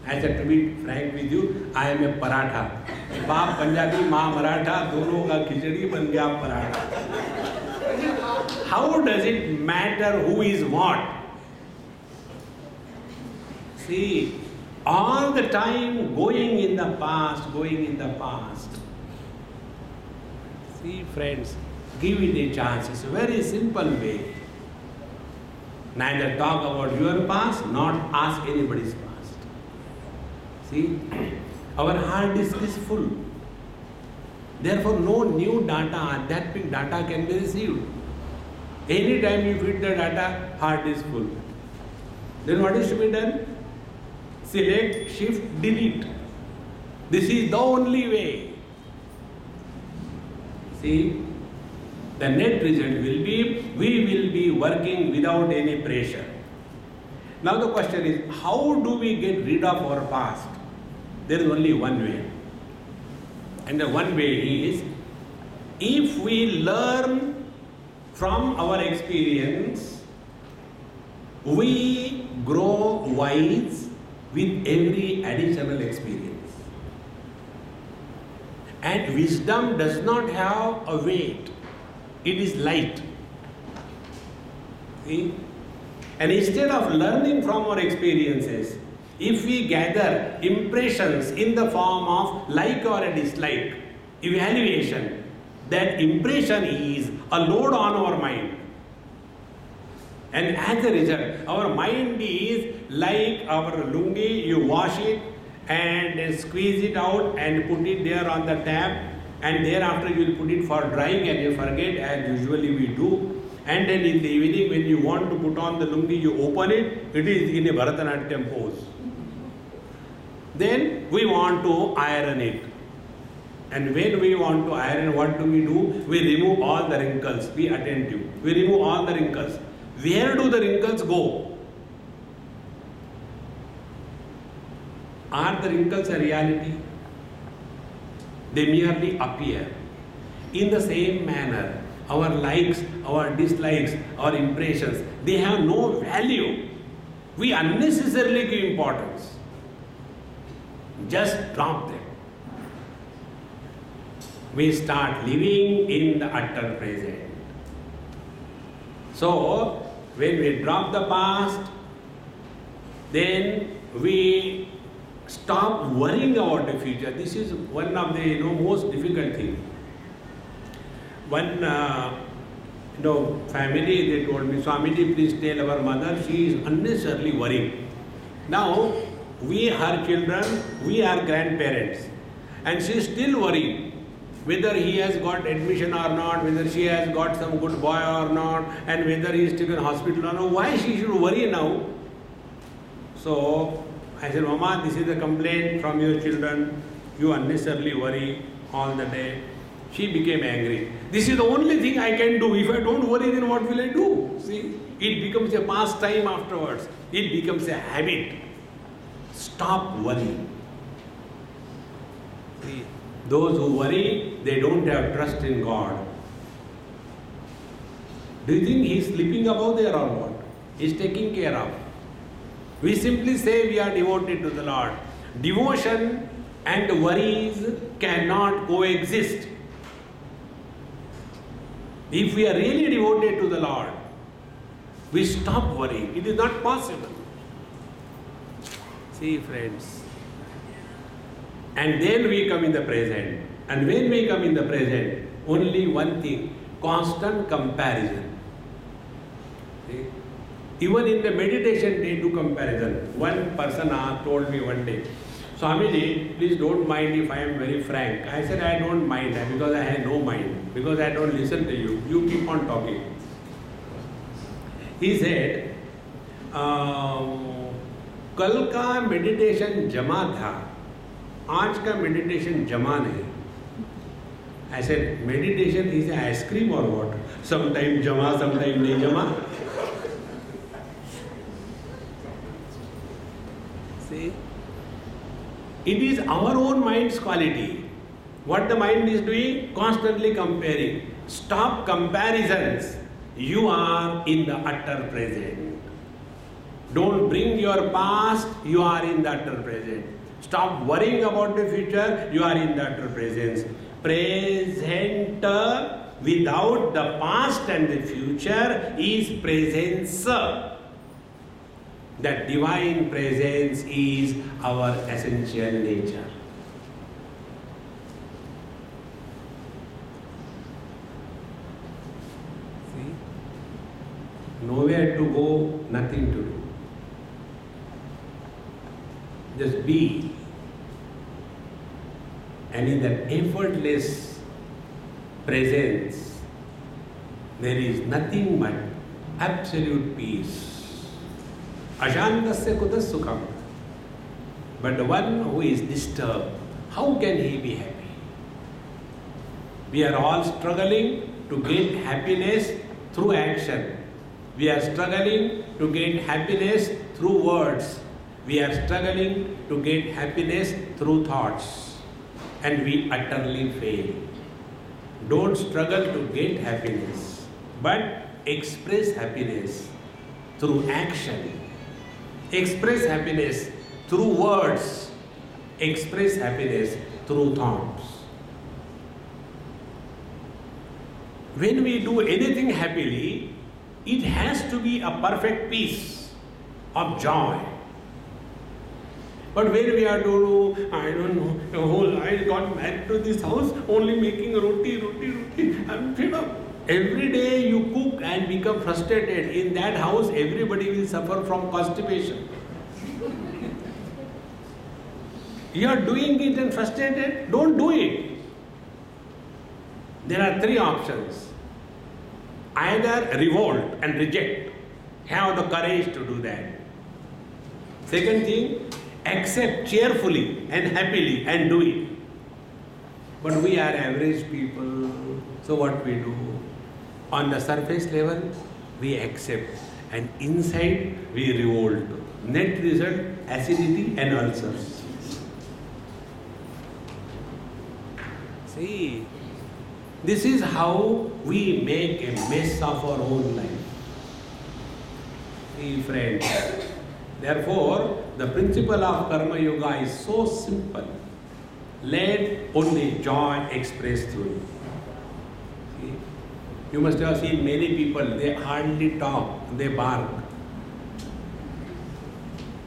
I said, to be frank with you, I am a paratha. बाप पंजाबी, माँ मराठा, दोनों का खिचड़ी बन गया paratha. How does it matter who is what? See, all the time going in the past, going in the past. See, friends, give it a chance. It's a very simple way. Neither talk about your past, nor ask anybody's past. See, our hard disk is full. Therefore, no new data, adhyatmic data can be received. Anytime you feed the data, hard is full. Then what is to be done? Select, shift, delete. This is the only way. See, the net result will be, we will be working without any pressure. Now the question is, how do we get rid of our past? There is only one way. And the one way is, if we learn from our experience, we grow wise with every additional experience. And wisdom does not have a weight. It is light. See? And instead of learning from our experiences, if we gather impressions in the form of like or a dislike, evaluation, that impression is a load on our mind. And as a result, our mind is like our lungi, you wash it and then squeeze it out and put it there on the tap, and thereafter you will put it for drying and you forget, as usually we do. And then in the evening when you want to put on the lungi, you open it, it is in a Bharatanatyam pose. Then we want to iron it. And when we want to iron, what do? We remove all the wrinkles. Be attentive. We remove all the wrinkles. Where do the wrinkles go? Are the wrinkles a reality? They merely appear. In the same manner, our likes, our dislikes, our impressions, they have no value. We unnecessarily give importance. just drop them. We start living in the utter present. So, when we drop the past, then we stop worrying about the future. This is one of the most difficult things. One family, they told me, Swamiji, please tell our mother she is unnecessarily worrying. Now, we, her children, we are grandparents, and she is still worrying whether he has got admission or not, whether she has got some good boy or not, and whether he is still in hospital or not. Why she should worry now? So I said, Mama, this is a complaint from your children. You unnecessarily worry all the day. She became angry. This is the only thing I can do. If I don't worry, then what will I do? See, it becomes a pastime afterwards. It becomes a habit. Stop worrying. See, those who worry, they don't have trust in God. Do you think he is sleeping above there or what? He is taking care of. We simply say we are devoted to the Lord. Devotion and worries cannot coexist. If we are really devoted to the Lord, we stop worrying. It is not possible. See, friends. And then we come in the present. And when we come in the present, only one thing, constant comparison. See? Even in the meditation, they do comparison. One person told me one day, Swamiji, please don't mind if I am very frank. I said, I don't mind because I have no mind, because I don't listen to you. You keep on talking. He said, कल का meditation जमा था, आज का meditation जमा नहीं. I said, meditation is an ice cream or what? Sometime jama, sometime nahi jama. See? It is our own mind's quality. What the mind is doing? Constantly comparing. Stop comparisons. You are in the utter present. Don't bring your past. You are in the utter present. Stop worrying about the future. You are in the utter presence. Present without the past and the future is presence. That divine presence is our essential nature. See? Nowhere to go, nothing to do. Just be. And in that effortless presence, there is nothing but absolute peace. Ashantasya kutas sukham. But the one who is disturbed, how can he be happy? We are all struggling to get happiness through action. We are struggling to get happiness through words. We are struggling to get happiness through thoughts. And we utterly fail. Don't struggle to get happiness, but express happiness through action. Express happiness through words. Express happiness through thoughts. When we do anything happily, it has to be a perfect peace of joy. But when we are doing, I don't know, I got married to this house, only making roti. I'm fed up. Every day you cook and become frustrated. In that house, everybody will suffer from constipation. You are doing it and frustrated, don't do it. There are three options. Either revolt and reject. Have the courage to do that. Second thing, accept cheerfully and happily and do it. But we are average people, so what we do? On the surface level, we accept, and inside we revolt. Net result, acidity and ulcers. See, this is how we make a mess of our own life. See, friends, therefore, the principle of Karma Yoga is so simple. Let only joy express through you. See? You must have seen many people, they hardly talk, they bark.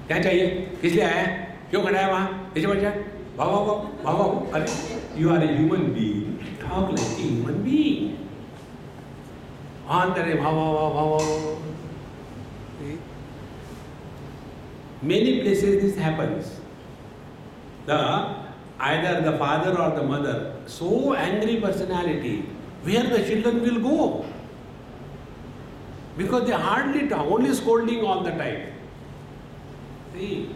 क्या चाहिए? किस लिए आया? क्यों खड़ा है वहाँ? कैसे बचा? भाव. अरे, you are a human being. Talk like a human being. अंदर भाव. Many places this happens. Either the father or the mother, so angry personality, where the children will go? Because they hardly talk, only scolding all the time. See?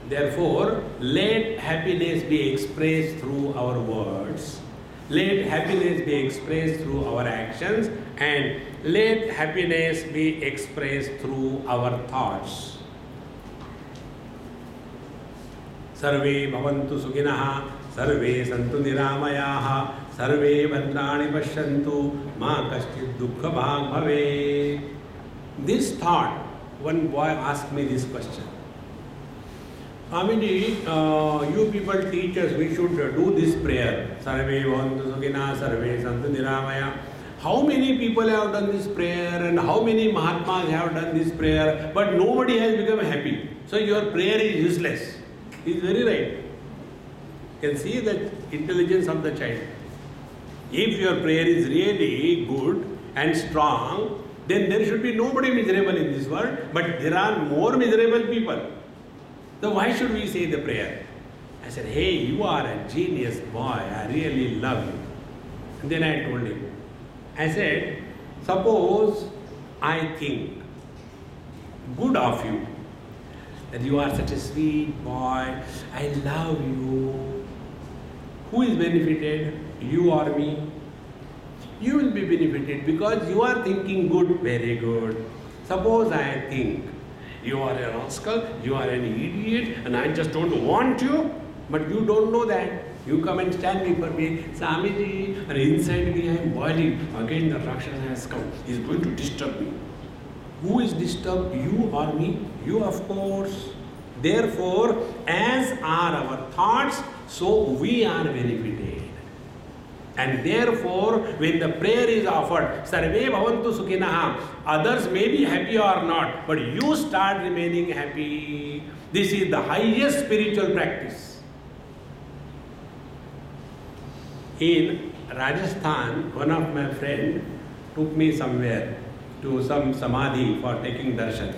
Therefore, let happiness be expressed through our words, let happiness be expressed through our actions, and let happiness be expressed through our thoughts. सर्वे भवन्तु सुखिनः, सर्वे सन्तु निरामयाः, सर्वे भद्राणि पश्यन्तु, मा कश्चित् दुःखभाग् भवेत्. This thought, one boy asked me this question. Swamiji, you people teach us we should do this prayer. Sarve bhavantu sukhina, sarve santu niramaya. How many people have done this prayer and how many Mahatmas have done this prayer, but nobody has become happy. So your prayer is useless. He is very right. You can see the intelligence of the child. If your prayer is really good and strong, then there should be nobody miserable in this world, but there are more miserable people. So why should we say the prayer? I said, hey, you are a genius boy, I really love you. And then I told him, I said, suppose I think good of you, that you are such a sweet boy, I love you. Who is benefited? You or me? You will be benefited because you are thinking good, very good. Suppose I think you are a rascal, you are an idiot, and I just don't want you, but you don't know that. You come and stand before me, Swamiji, and inside me I am boiling. Again the Rakshasa has come. He is going to disturb me. Who is disturbed, you or me? You, of course. Therefore, as are our thoughts, so we are benefited. And therefore, when the prayer is offered, Sarve bhavantu sukhinaha, others may be happy or not, but you start remaining happy. This is the highest spiritual practice. In Rajasthan, one of my friends took me somewhere to some samadhi for taking darshan.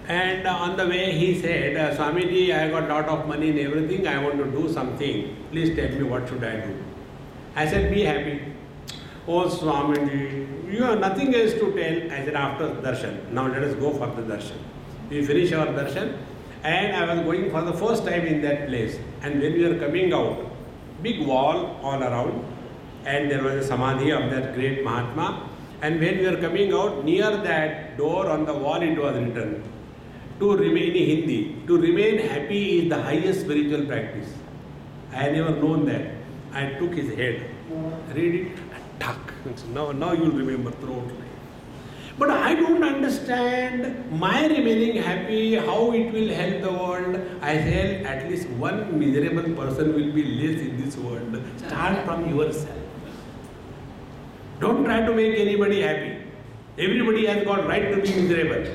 And on the way he said, Swamiji, I got lot of money and everything, I want to do something. Please tell me what should I do. I said, be happy. Oh Swamiji, you have nothing else to tell. I said, after darshan, now let us go for the darshan. We finish our darshan and I was going for the first time in that place. And when we were coming out, big wall all around, and there was a samadhi of that great Mahatma. And when we were coming out, near that door on the wall it was written, to remain in Hindi, to remain happy is the highest spiritual practice. I had never known that. I took his head, read it, and tuck. Now you'll remember throughout life. But I don't understand my remaining happy, how it will help the world. I said, at least one miserable person will be less in this world. Start from yourself. Don't try to make anybody happy. Everybody has got right to be miserable.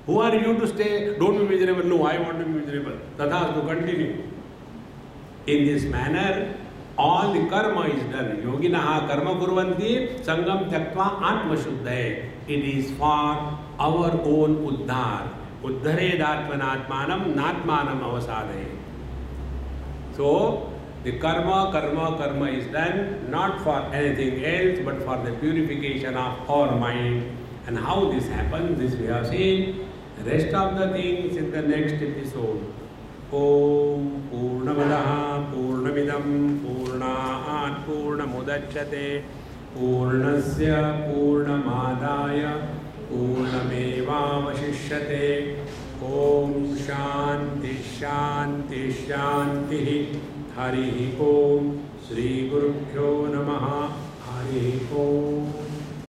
Who are you to stay, don't be miserable? No, I want to be miserable. Tatha, to continue. In this manner, all the karma is done. Yoginaha karma kurvanti sangam tyaktva atma shuddhaye. It is for our own uddhar. Uddhared atmanatmanam natmanam avasadaye. So, the karma is done not for anything else but for the purification of our mind. And how this happens, this we have seen. The rest of the things in the next episode. Om Purnamadaha Purnamidam Purnaat Purnamudachyate Purnasya Purnamadaya Purnamevavashishyate. Om Shanti Shanti Shanti. Hari Om. Shri Gurubhyo Namaha. Hari Om.